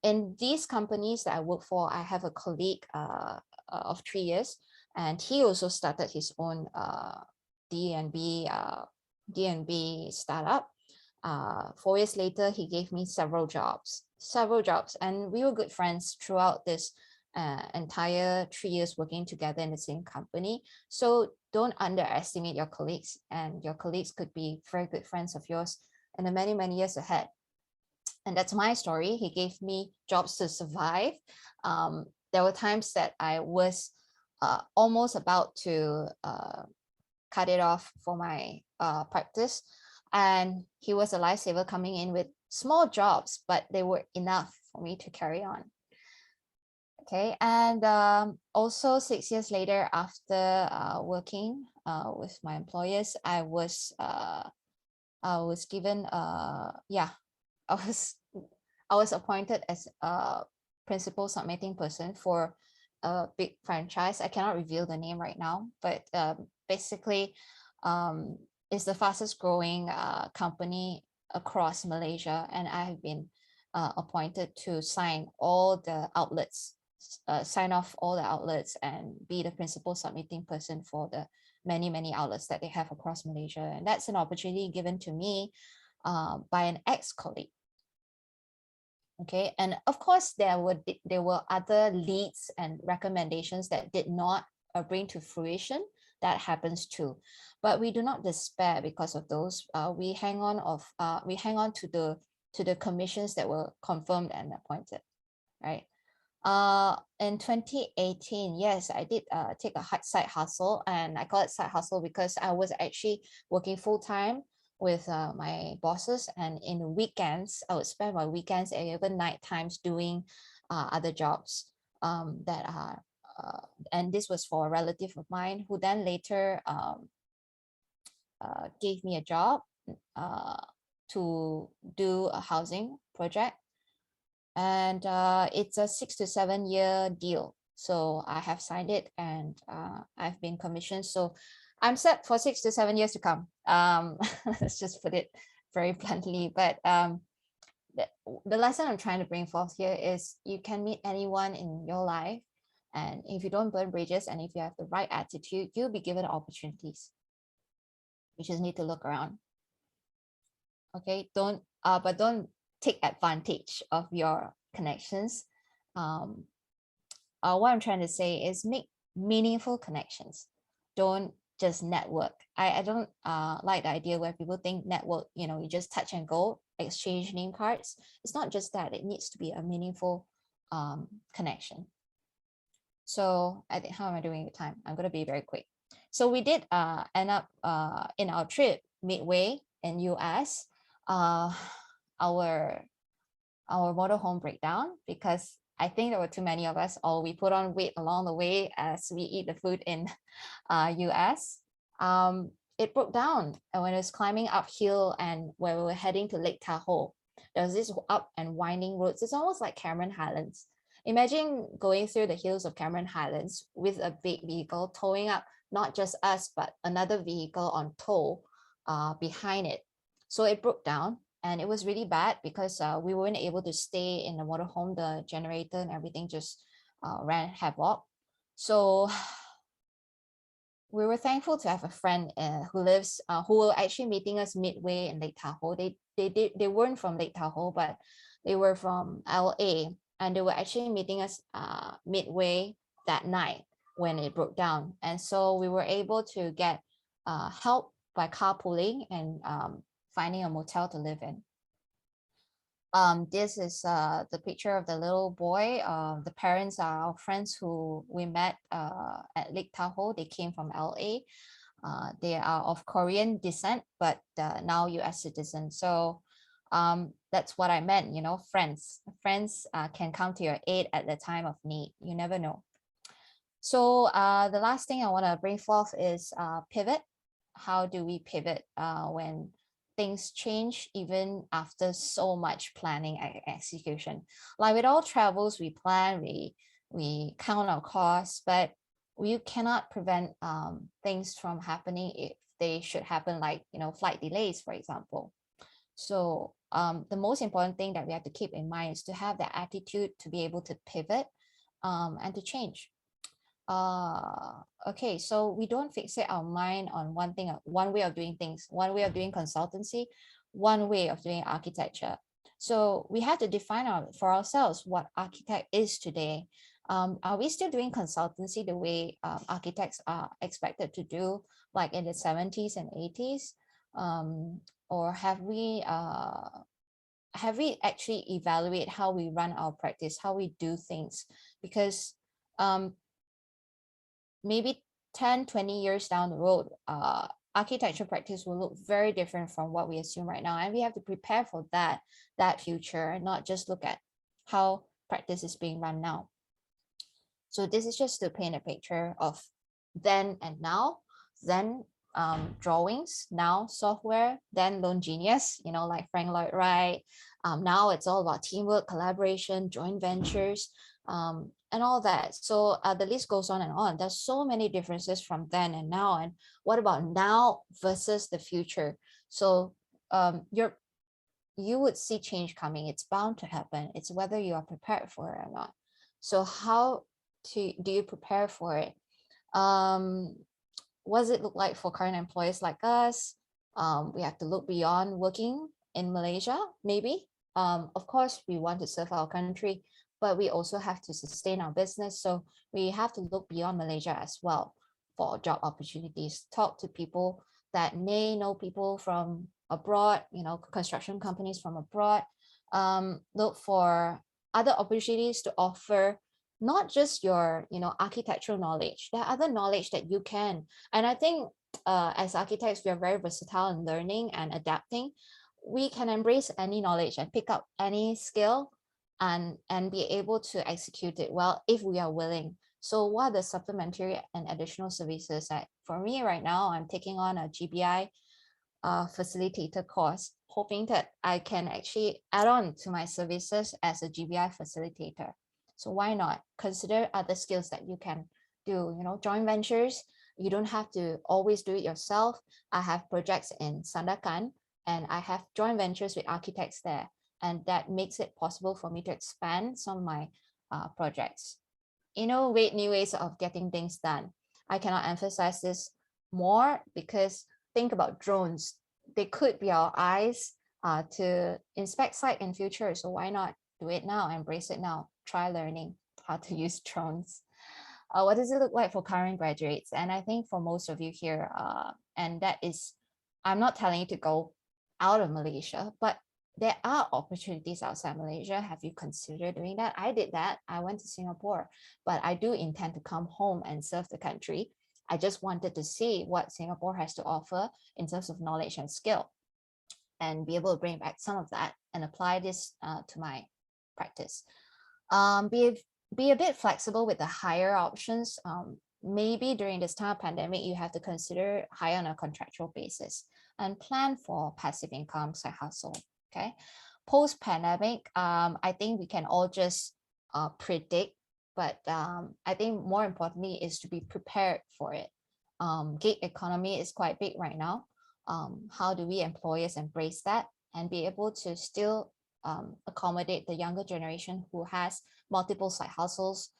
in these companies that I work for, I have a colleague of 3 years, and he also started his own D&B startup. 4 years later, he gave me several jobs, and we were good friends throughout this entire 3 years working together in the same company. So don't underestimate your colleagues, and your colleagues could be very good friends of yours in the many, many years ahead. And that's my story. He gave me jobs to survive. There were times that I was almost about to cut it off for my practice. And he was a lifesaver, coming in with small jobs, but they were enough for me to carry on. Okay, and also 6 years later, after working with my employers, I was given I was appointed as a principal submitting person for a big franchise. I cannot reveal the name right now, but basically it's the fastest growing company across Malaysia, and I have been appointed to sign all the outlets, sign off all the outlets, and be the principal submitting person for the many, many outlets that they have across Malaysia. And that's an opportunity given to me by an ex-colleague. Okay, and of course there were other leads and recommendations that did not bring to fruition. That happens too, but we do not despair because of those. We hang on to the commissions that were confirmed and appointed, right? In 2018, yes, I did take a side hustle, and I call it side hustle because I was actually working full-time with my bosses, and in the weekends I would spend my weekends and even night times doing other jobs that are and this was for a relative of mine who then later gave me a job to do a housing project, and it's a 6 to 7 year deal. So I have signed it, and I've been commissioned. So I'm set for 6 to 7 years to come. Let's just put it very bluntly. But the lesson I'm trying to bring forth here is you can meet anyone in your life, and if you don't burn bridges and if you have the right attitude, you'll be given opportunities. You just need to look around. Okay, don't take advantage of your connections. What I'm trying to say is make meaningful connections. Don't just network. I don't like the idea where people think network, you just touch and go, exchange name cards. It's not just that. It needs to be a meaningful connection. So I think, how am I doing with time? I'm going to be very quick. So we did end up in our trip midway in US, our motorhome breakdown, because I think there were too many of us, or we put on weight along the way as we eat the food in US. It broke down and when it was climbing uphill and when we were heading to Lake Tahoe. There was this up and winding roads. It's almost like Cameron Highlands. Imagine going through the hills of Cameron Highlands with a big vehicle towing up not just us, but another vehicle on tow behind it. So it broke down and it was really bad because we weren't able to stay in the motorhome. The generator and everything just ran havoc. So we were thankful to have a friend who were actually meeting us midway in Lake Tahoe. They weren't from Lake Tahoe, but they were from LA, and they were actually meeting us midway that night when it broke down. And so we were able to get help by carpooling and finding a motel to live in. This is the picture of the little boy. The parents are our friends who we met at Lake Tahoe. They came from LA. They are of Korean descent, but now US citizens. So that's what I meant, friends. Friends can come to your aid at the time of need. You never know. So the last thing I want to bring forth is pivot. How do we pivot when things change even after so much planning and execution? Like with all travels, we plan, we count our costs, but we cannot prevent things from happening if they should happen, like flight delays, for example. So the most important thing that we have to keep in mind is to have the attitude to be able to pivot and to change. Okay, so we don't fixate our mind on one thing, one way of doing things, one way of doing consultancy, one way of doing architecture. So we have to define for ourselves what architect is today. Are we still doing consultancy the way architects are expected to do, like in the 70s and 80s? Or have we actually evaluate how we run our practice, how we do things? Because maybe 10, 20 years down the road, architecture practice will look very different from what we assume right now. And we have to prepare for that future and not just look at how practice is being run now. So this is just to paint a picture of then and now. Then drawings, now software, then lone genius, like Frank Lloyd Wright. Now it's all about teamwork, collaboration, joint ventures, and all that. So the list goes on and on. There's so many differences from then and now. And what about now versus the future? So you would see change coming. It's bound to happen. It's whether you are prepared for it or not. So how do you prepare for it? What does it look like for current employees like us? We have to look beyond working in Malaysia, maybe. Of course, we want to serve our country, but we also have to sustain our business. So we have to look beyond Malaysia as well for job opportunities. Talk to people that may know people from abroad, construction companies from abroad. Look for other opportunities to offer not just your architectural knowledge. There are other knowledge that you can. And I think as architects, we are very versatile in learning and adapting. We can embrace any knowledge and pick up any skill and be able to execute it well if we are willing. So what are the supplementary and additional services that, for me right now, I'm taking on a GBI facilitator course, hoping that I can actually add on to my services as a GBI facilitator. So why not consider other skills that you can do, joint ventures. You don't have to always do it yourself. I have projects in Sandakan and I have joint ventures with architects there. And that makes it possible for me to expand some of my projects. Innovate new ways of getting things done. I cannot emphasize this more because think about drones. They could be our eyes to inspect site in future. So why not do it now, embrace it now, try learning how to use drones. What does it look like for current graduates? And I think for most of you here, and that is, I'm not telling you to go out of Malaysia, but there are opportunities outside Malaysia. Have you considered doing that? I did that. I went to Singapore, but I do intend to come home and serve the country. I just wanted to see what Singapore has to offer in terms of knowledge and skill, and be able to bring back some of that and apply this to my practice. Be a bit flexible with the hire options. Maybe during this time of pandemic, you have to consider hire on a contractual basis and plan for passive income side hustle. Okay, post-pandemic, I think we can all just predict, but I think more importantly is to be prepared for it. Gig economy is quite big right now. How do we employers embrace that and be able to still accommodate the younger generation who has multiple side hustles?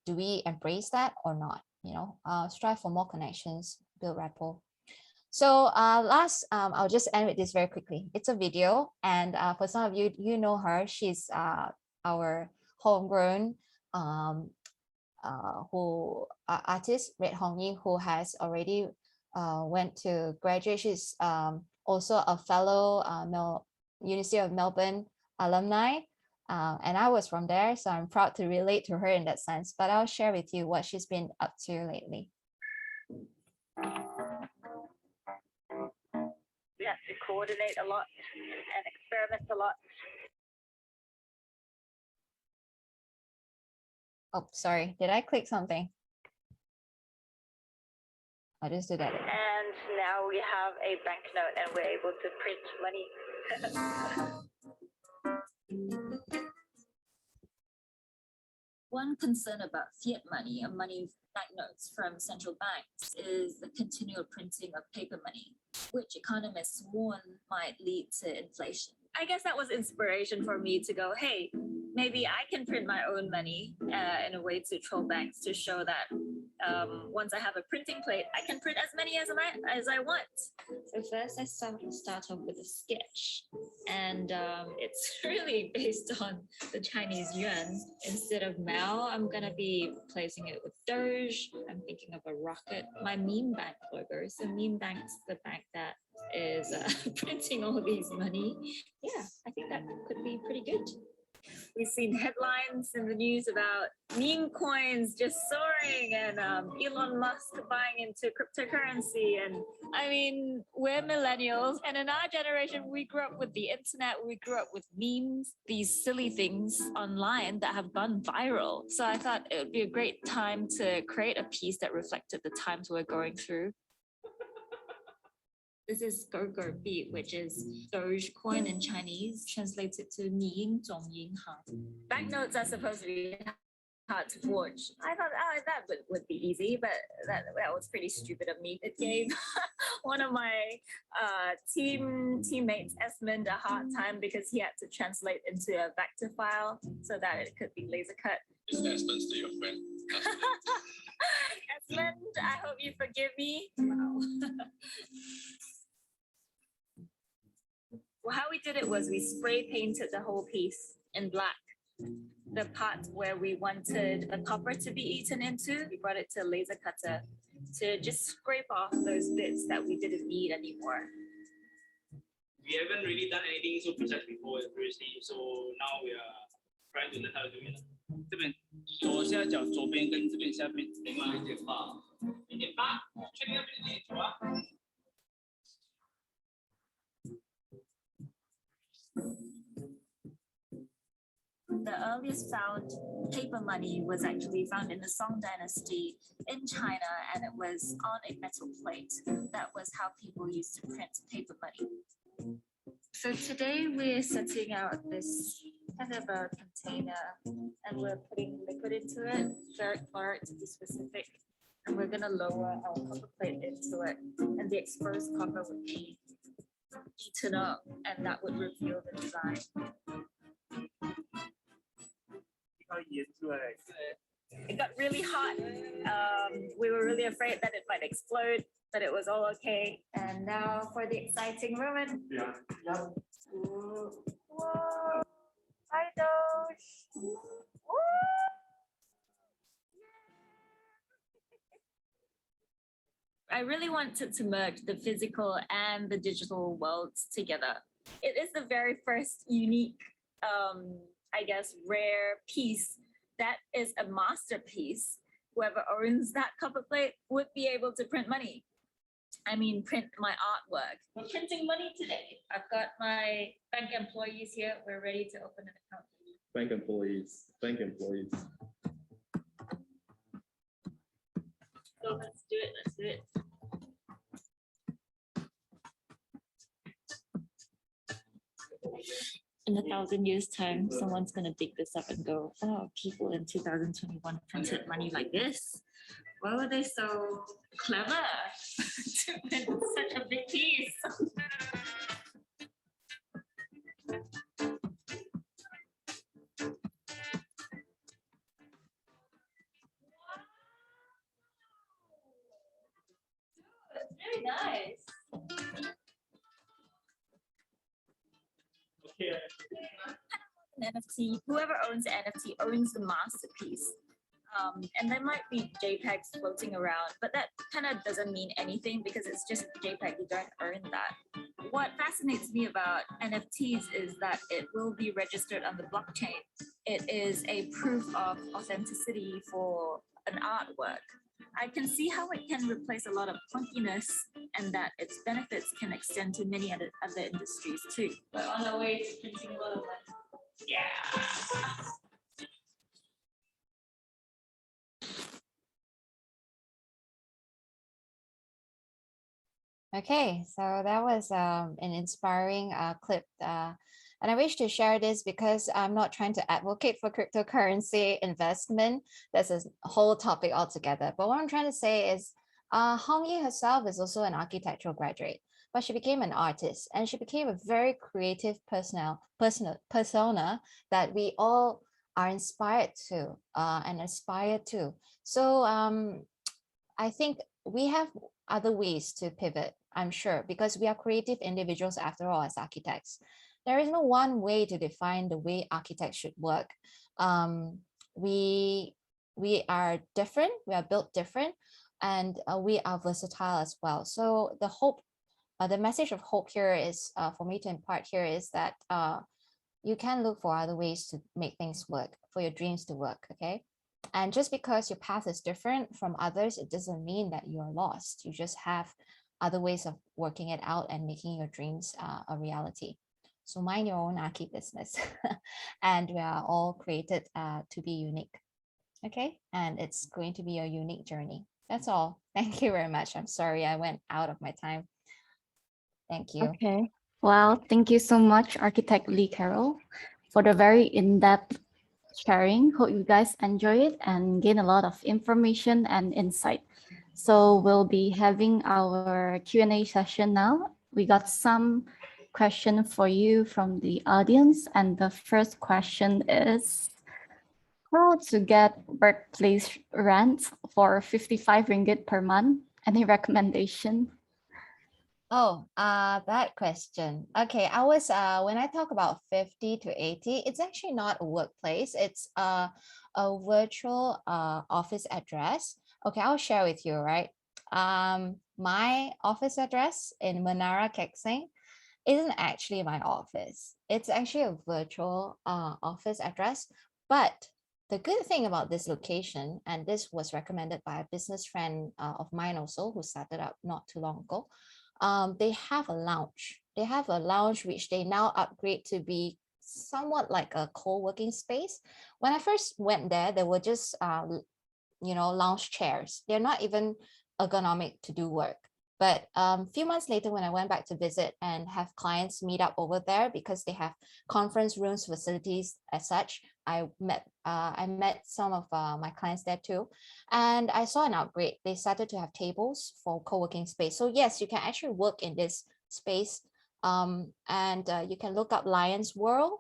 Do we embrace that or not? You know, strive for more connections, build rapport. So I'll just end with this very quickly. It's a video, and for some of you, you know her. She's our homegrown artist, Red Hongi, who has already went to graduate. She's also a fellow University of Melbourne alumni, and I was from there, so I'm proud to relate to her in that sense. But I'll share with you what she's been up to lately. We have to coordinate a lot and experiment a lot. Oh, sorry, did I click something? I'll just do that again. And now we have a banknote and we're able to print money. One concern about fiat money and money banknotes from central banks is the continual printing of paper money, which economists warn might lead to inflation. I guess that was inspiration for me to go, hey, maybe I can print my own money in a way to troll banks, to show that once I have a printing plate, I can print as many as I want. So first I start off with a sketch, and it's really based on the Chinese yuan. Instead of Mao, I'm gonna be placing it with Doge. I'm thinking of a rocket. My meme bank logo. So meme bank's the bank that is printing all these money. Yeah, I think that could be pretty good. We've seen headlines in the news about meme coins just soaring, and Elon Musk buying into cryptocurrency. And I mean, we're millennials, and in our generation, we grew up with the internet, we grew up with memes, these silly things online that have gone viral. So I thought it would be a great time to create a piece that reflected the times we're going through. This is 𝐶𝐞𝐞, which is Doge coin in Chinese, translated to 𝐵𝑖ng𝑧𝑜ng𝑔银行. Banknotes are supposed to be hard to forge. I thought, oh, that would be easy, but that was pretty stupid of me. It gave one of my teammates, Esmond, a hard time because he had to translate into a vector file so that it could be laser cut. Is Esmond still your friend? Esmond, I hope you forgive me. Wow. Well, how we did it was we spray painted the whole piece in black. The part where we wanted the copper to be eaten into, we brought it to a laser cutter to just scrape off those bits that we didn't need anymore. We haven't really done anything so precise before previously, so now we are trying to learn how to do it. 这边左下角左边跟这边下面0.8，0.8，确定要0.9啊？ The earliest found paper money was actually found in the Song Dynasty in China, and it was on a metal plate. That was how people used to print paper money. So today we're setting out this kind of a container, and we're putting liquid into it, ferric chloride to be specific, and we're going to lower our copper plate into it, and the exposed copper would be eaten up, and that would reveal the design. It got really hot. We were really afraid that it might explode, but it was all okay. And now for the exciting moment. Yeah. Whoa. Hi, Doge. Woo. I really wanted to merge the physical and the digital worlds together. It is the very first unique, I guess, rare piece that is a masterpiece. Whoever owns that copper plate would be able to print money. I mean, print my artwork. We're printing money today. I've got my bank employees here. We're ready to open an account. Bank employees. So let's do it. In 1,000 years' time, someone's gonna dig this up and go, oh, people in 2021 printed money like this. Why were they so clever to print such a big piece? Very nice. Okay. An NFT, whoever owns the NFT owns the masterpiece. And there might be JPEGs floating around, but that kind of doesn't mean anything because it's just JPEG, you don't earn that. What fascinates me about NFTs is that it will be registered on the blockchain. It is a proof of authenticity for an artwork. I can see how it can replace a lot of clunkiness and that its benefits can extend to many other industries too. We're on our way to printing a lot of money. Yeah. Okay, so that was an inspiring clip. And I wish to share this because I'm not trying to advocate for cryptocurrency investment. That's a whole topic altogether. But what I'm trying to say is Hongi herself is also an architectural graduate, but she became an artist and she became a very creative persona that we all are inspired to and aspire to. So I think we have other ways to pivot, I'm sure, because we are creative individuals after all as architects. There is no one way to define the way architects should work. We are different, we are built different, and we are versatile as well. So the hope, the message of hope here is for me to impart here is that you can look for other ways to make things work, for your dreams to work, okay? And just because your path is different from others, it doesn't mean that you're lost. You just have other ways of working it out and making your dreams a reality. So mind your own archi business. And we are all created to be unique. Okay, and it's going to be a unique journey. That's all. Thank you very much. I'm sorry I went out of my time. Thank you. Okay. Well, thank you so much, Architect Lee Carrol, for the very in-depth sharing. Hope you guys enjoy it and gain a lot of information and insight. So we'll be having our Q&A session now. We got some question for you from the audience. And the first question is, how to get workplace rent for 55 ringgit per month? Any recommendation? Oh, that question. Okay, I was when I talk about 50 to 80, it's actually not a workplace. It's a virtual office address. Okay, I'll share with you, right? My office address in Menara Kekseng isn't actually my office. It's actually a virtual office address. But the good thing about this location, and this was recommended by a business friend of mine also who started up not too long ago, they have a lounge. They have a lounge which they now upgrade to be somewhat like a co-working space. When I first went there, there were just lounge chairs. They're not even ergonomic to do work. But a few months later, when I went back to visit and have clients meet up over there because they have conference rooms, facilities as such, I met some of my clients there too. And I saw an upgrade. They started to have tables for co-working space. So yes, you can actually work in this space. And you can look up Lion's World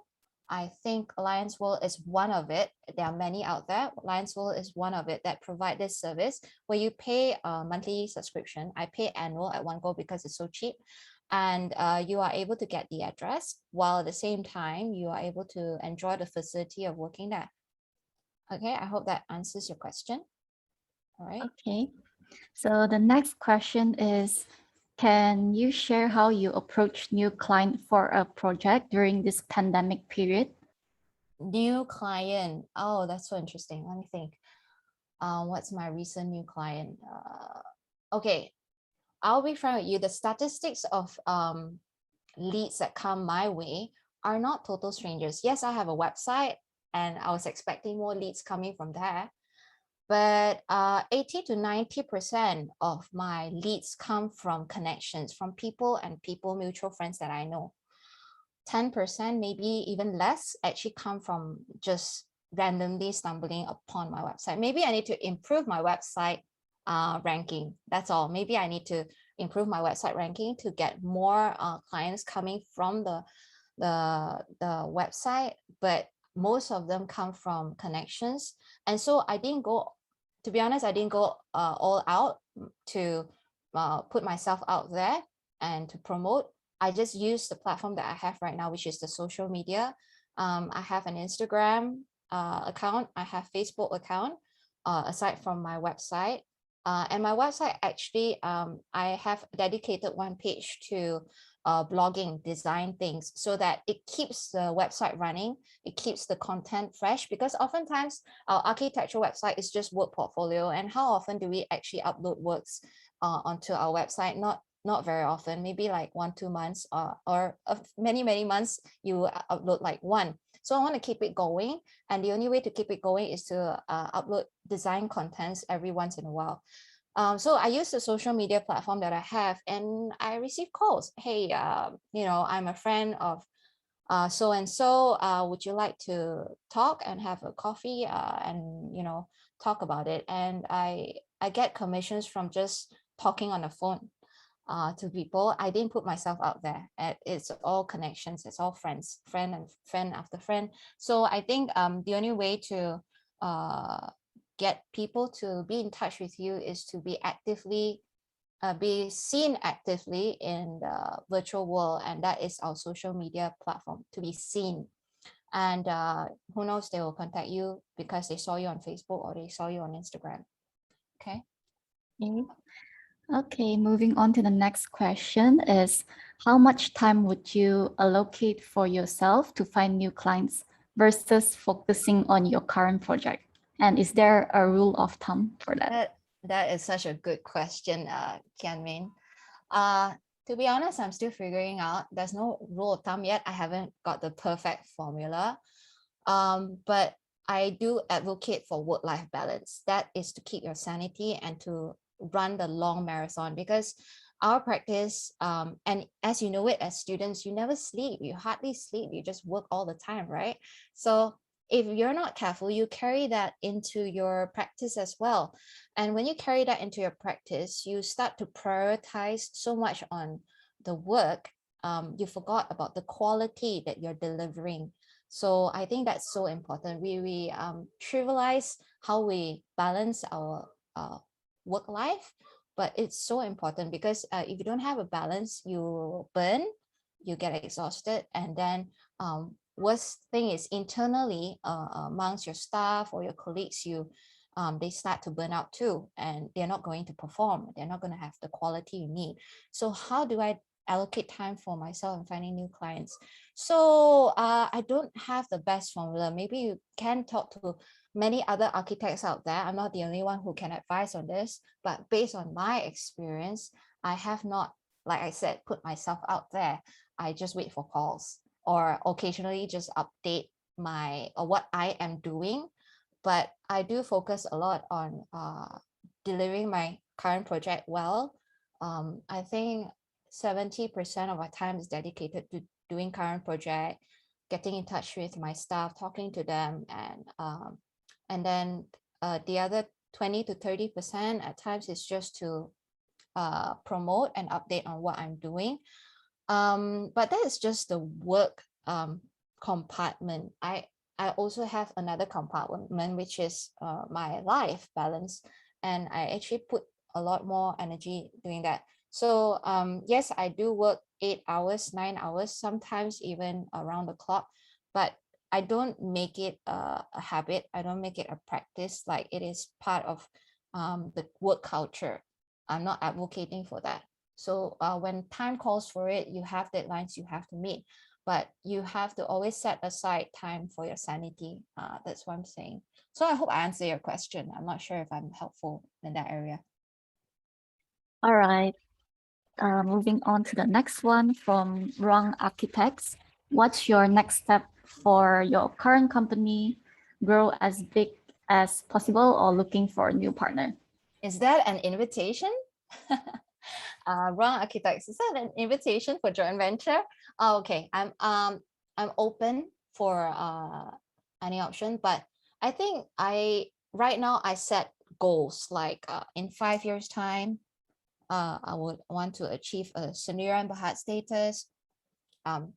I think Alliance World is one of it. There are many out there. Alliance World is one of it that provide this service where you pay a monthly subscription. I pay annual at one go because it's so cheap. And you are able to get the address while at the same time you are able to enjoy the facility of working there. Okay, I hope that answers your question. All right. Okay. So the next question is, can you share how you approach new client for a project during this pandemic period? New client. Oh, that's so interesting. Let me think. What's my recent new client? Okay, I'll be frank with you. The statistics of leads that come my way are not total strangers. Yes, I have a website and I was expecting more leads coming from there. But 80 to 90% of my leads come from connections, from people and people, mutual friends that I know. 10%, maybe even less, actually come from just randomly stumbling upon my website. Maybe I need to improve my website ranking. That's all. Maybe I need to improve my website ranking to get more clients coming from the website, but most of them come from connections. And so I didn't go, to be honest, I didn't go all out to put myself out there and to promote. I just use the platform that I have right now, which is the social media. I have an Instagram account. I have Facebook account, aside from my website. And my website, actually, I have dedicated one page to blogging, design things, so that it keeps the website running. It keeps the content fresh, because oftentimes our architectural website is just work portfolio. And how often do we actually upload works onto our website? Not very often, maybe like 1-2 months, or many months you upload like one. So I want to keep it going, and the only way to keep it going is to upload design contents every once in a while. So I use the social media platform that I have, and I receive calls. Hey, I'm a friend of so and so. Would you like to talk and have a coffee and talk about it? And I get commissions from just talking on the phone to people. I didn't put myself out there. It's all connections. It's all friends, friend after friend. So I think the only way to get people to be in touch with you is to be seen actively in the virtual world, and that is our social media platform, to be seen. And who knows, they will contact you because they saw you on Facebook or they saw you on Instagram. Okay. Okay, moving on to the next question is, how much time would you allocate for yourself to find new clients versus focusing on your current project? And is there a rule of thumb for that? That is such a good question, Kian-Min. To be honest, I'm still figuring out. There's no rule of thumb yet. I haven't got the perfect formula. But I do advocate for work-life balance. That is to keep your sanity and to run the long marathon, because our practice, and as you know it, as students, you never sleep, you hardly sleep, you just work all the time, right? So if you're not careful, you carry that into your practice as well. And when you carry that into your practice, you start to prioritize so much on the work, you forgot about the quality that you're delivering. So I think that's so important. We trivialize how we balance our work life, but it's so important, because if you don't have a balance, you burn, you get exhausted, and then worst thing is internally amongst your staff or your colleagues, they start to burn out too, and they're not going to perform. They're not going to have the quality you need. So how do I allocate time for myself and finding new clients? So I don't have the best formula. Maybe you can talk to many other architects out there. I'm not the only one who can advise on this, but based on my experience, I have not, like I said, put myself out there. I just wait for calls, or occasionally just update what I am doing. But I do focus a lot on delivering my current project well. I think 70% of our time is dedicated to doing current project, getting in touch with my staff, talking to them, and then the other 20 to 30% at times is just to promote and update on what I'm doing. But that is just the work compartment, I also have another compartment, which is my life balance. And I actually put a lot more energy doing that. So yes, I do work 8 hours, 9 hours, sometimes even around the clock, but I don't make it a habit. I don't make it a practice. Like it is part of the work culture. I'm not advocating for that. So when time calls for it, you have deadlines you have to meet, but you have to always set aside time for your sanity. That's what I'm saying. So I hope I answered your question. I'm not sure if I'm helpful in that area. All right. Moving on to the next one from Wrong Architects. What's your next step for your current company? Grow as big as possible or looking for a new partner? Is that an invitation? Wrong Architects, is that an invitation for joint venture? Oh, okay, I'm open for any option, but I think right now I set goals like in 5 years time, I would want to achieve a Sendirian Berhad status.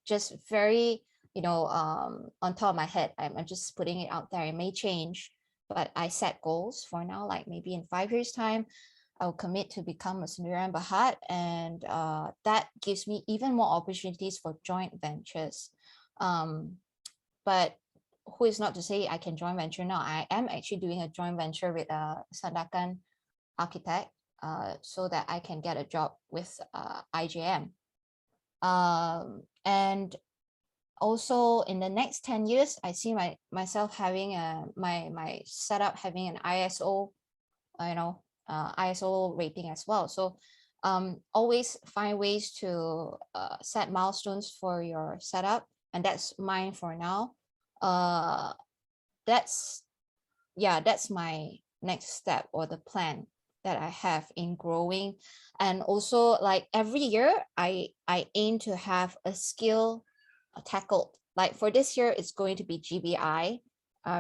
Just very, on top of my head, I'm just putting it out there. It may change, but I set goals for now, like maybe in 5 years time, I'll commit to become a Sendirian Berhad, and that gives me even more opportunities for joint ventures. But who is not to say I can joint venture now? I am actually doing a joint venture with a Sandakan architect, so that I can get a job with IJM. And also in the next 10 years, I see myself having my setup having an ISO, ISO rating as well. So always find ways to set milestones for your setup, and that's mine for now. That's my next step, or the plan that I have in growing. And also, like every year, I aim to have a skill tackled. Like for this year, it's going to be GBI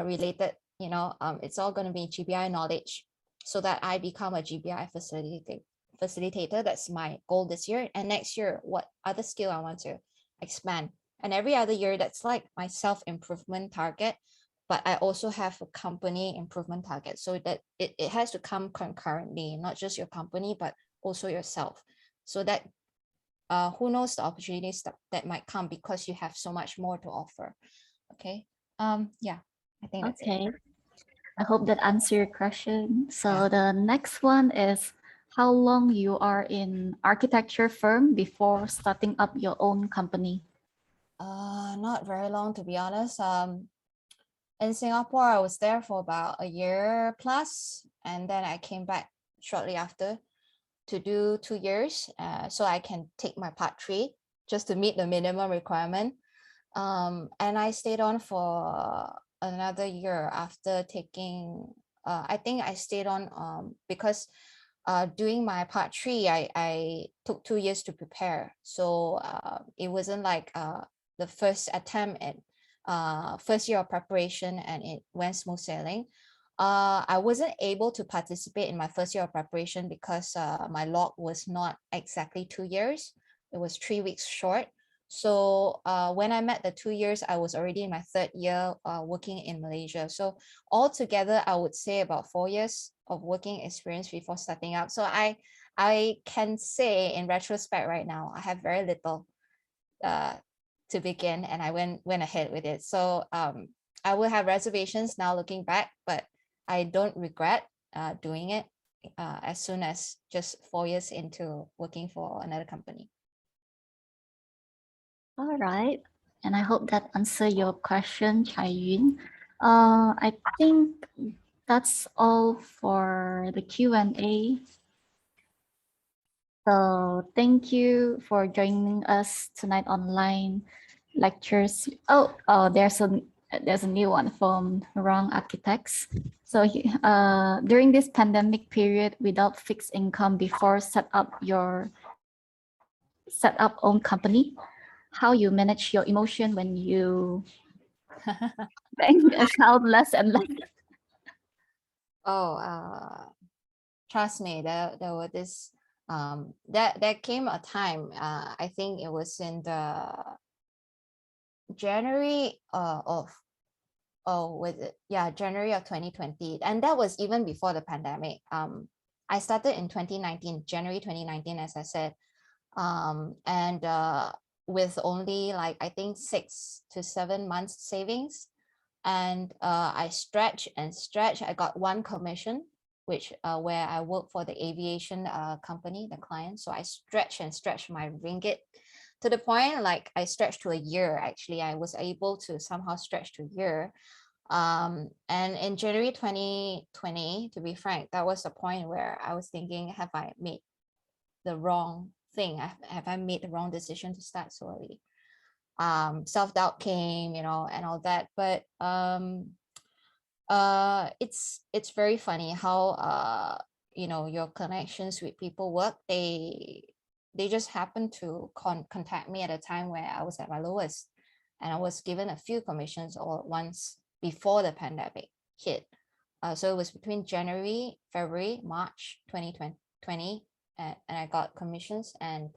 related. It's all going to be GBI knowledge, so that I become a GBI facilitator. That's my goal this year. And next year, what other skill I want to expand. And every other year, that's like my self-improvement target. But I also have a company improvement target, so that it has to come concurrently, not just your company, but also yourself. So that who knows the opportunities that might come, because you have so much more to offer. Okay. Yeah, I think that's it. I hope that answered your question. So Yeah. the next one is how long you are in architecture firm before starting up your own company? Not very long, to be honest. In Singapore, I was there for about a year plus, and then I came back shortly after to do 2 years, so I can take my part 3 just to meet the minimum requirement. And I stayed on for another year after taking, I think I stayed on because doing my part 3, I took 2 years to prepare. So it wasn't like the first attempt at first year of preparation and it went smooth sailing. I wasn't able to participate in my first year of preparation because my log was not exactly 2 years. It was 3 weeks short. So when I met the 2 years, I was already in my 3rd year working in Malaysia. So altogether, I would say about 4 years of working experience before starting out. So I can say in retrospect right now, I have very little to begin, and I went ahead with it. So I will have reservations now looking back, but I don't regret doing it as soon as just 4 years into working for another company. All right. And I hope that answered your question, Chai Yun. I think that's all for the Q&A. So thank you for joining us tonight online lectures. Oh, there's a new one from Wrong Architects. So during this pandemic period, without fixed income before set up own company, how you manage your emotion when you bank account less and less? Oh, trust me, there was this there came a time, I think it was in the January January of 2020, and that was even before the pandemic. I started in 2019, January 2019, as I said, and with only like I think 6 to 7 months savings, and I stretch and stretch. I got one commission, which where I work for the aviation company, the client. So I stretch and stretch my ringgit to the point like I stretched to a year. Actually, I was able to somehow stretch to a year. And in January 2020, to be frank, that was the point where I was thinking, have I made the wrong thing? Have I made the wrong decision to start so early? Self-doubt came, and all that. But it's very funny how your connections with people work. They just happened to contact me at a time where I was at my lowest, and I was given a few commissions all at once before the pandemic hit. So it was between January, February, March 2020, and I got commissions. And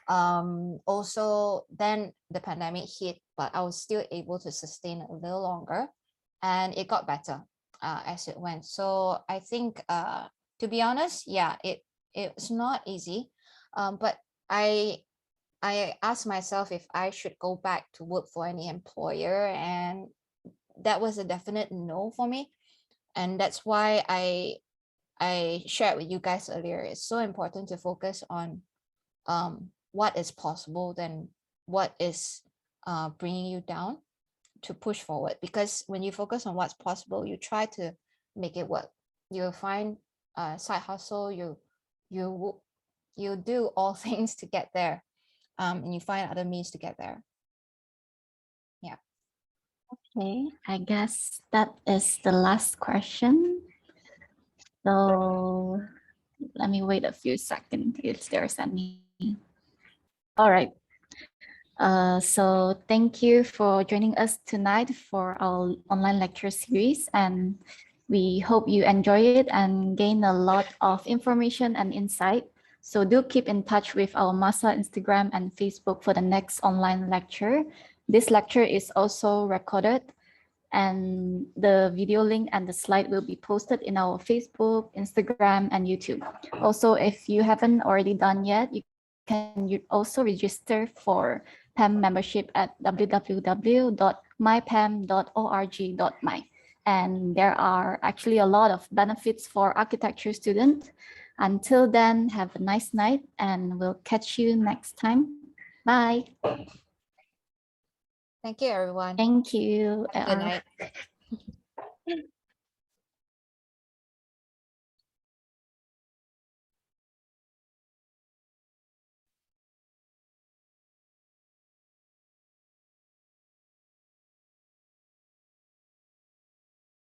also then the pandemic hit, but I was still able to sustain a little longer, and it got better as it went. So I think to be honest, yeah, it's not easy, but I asked myself if I should go back to work for any employer, and that was a definite no for me. And that's why I shared with you guys earlier, it's so important to focus on what is possible than what is bringing you down, to push forward. Because when you focus on what's possible, you try to make it work. You'll find a side hustle, you do all things to get there, and you find other means to get there. Yeah. Okay, I guess that is the last question. So let me wait a few seconds if there's any. All right. So thank you for joining us tonight for our online lecture series, and we hope you enjoy it and gain a lot of information and insight. So do keep in touch with our MASA Instagram and Facebook for the next online lecture. This lecture is also recorded, and the video link and the slide will be posted in our Facebook, Instagram, and YouTube. Also, if you haven't already done yet, you can also register for PAM membership at www.mypam.org.my. And there are actually a lot of benefits for architecture students. Until then, have a nice night, and we'll catch you next time. Bye. Thank you, everyone. Thank you. Good night.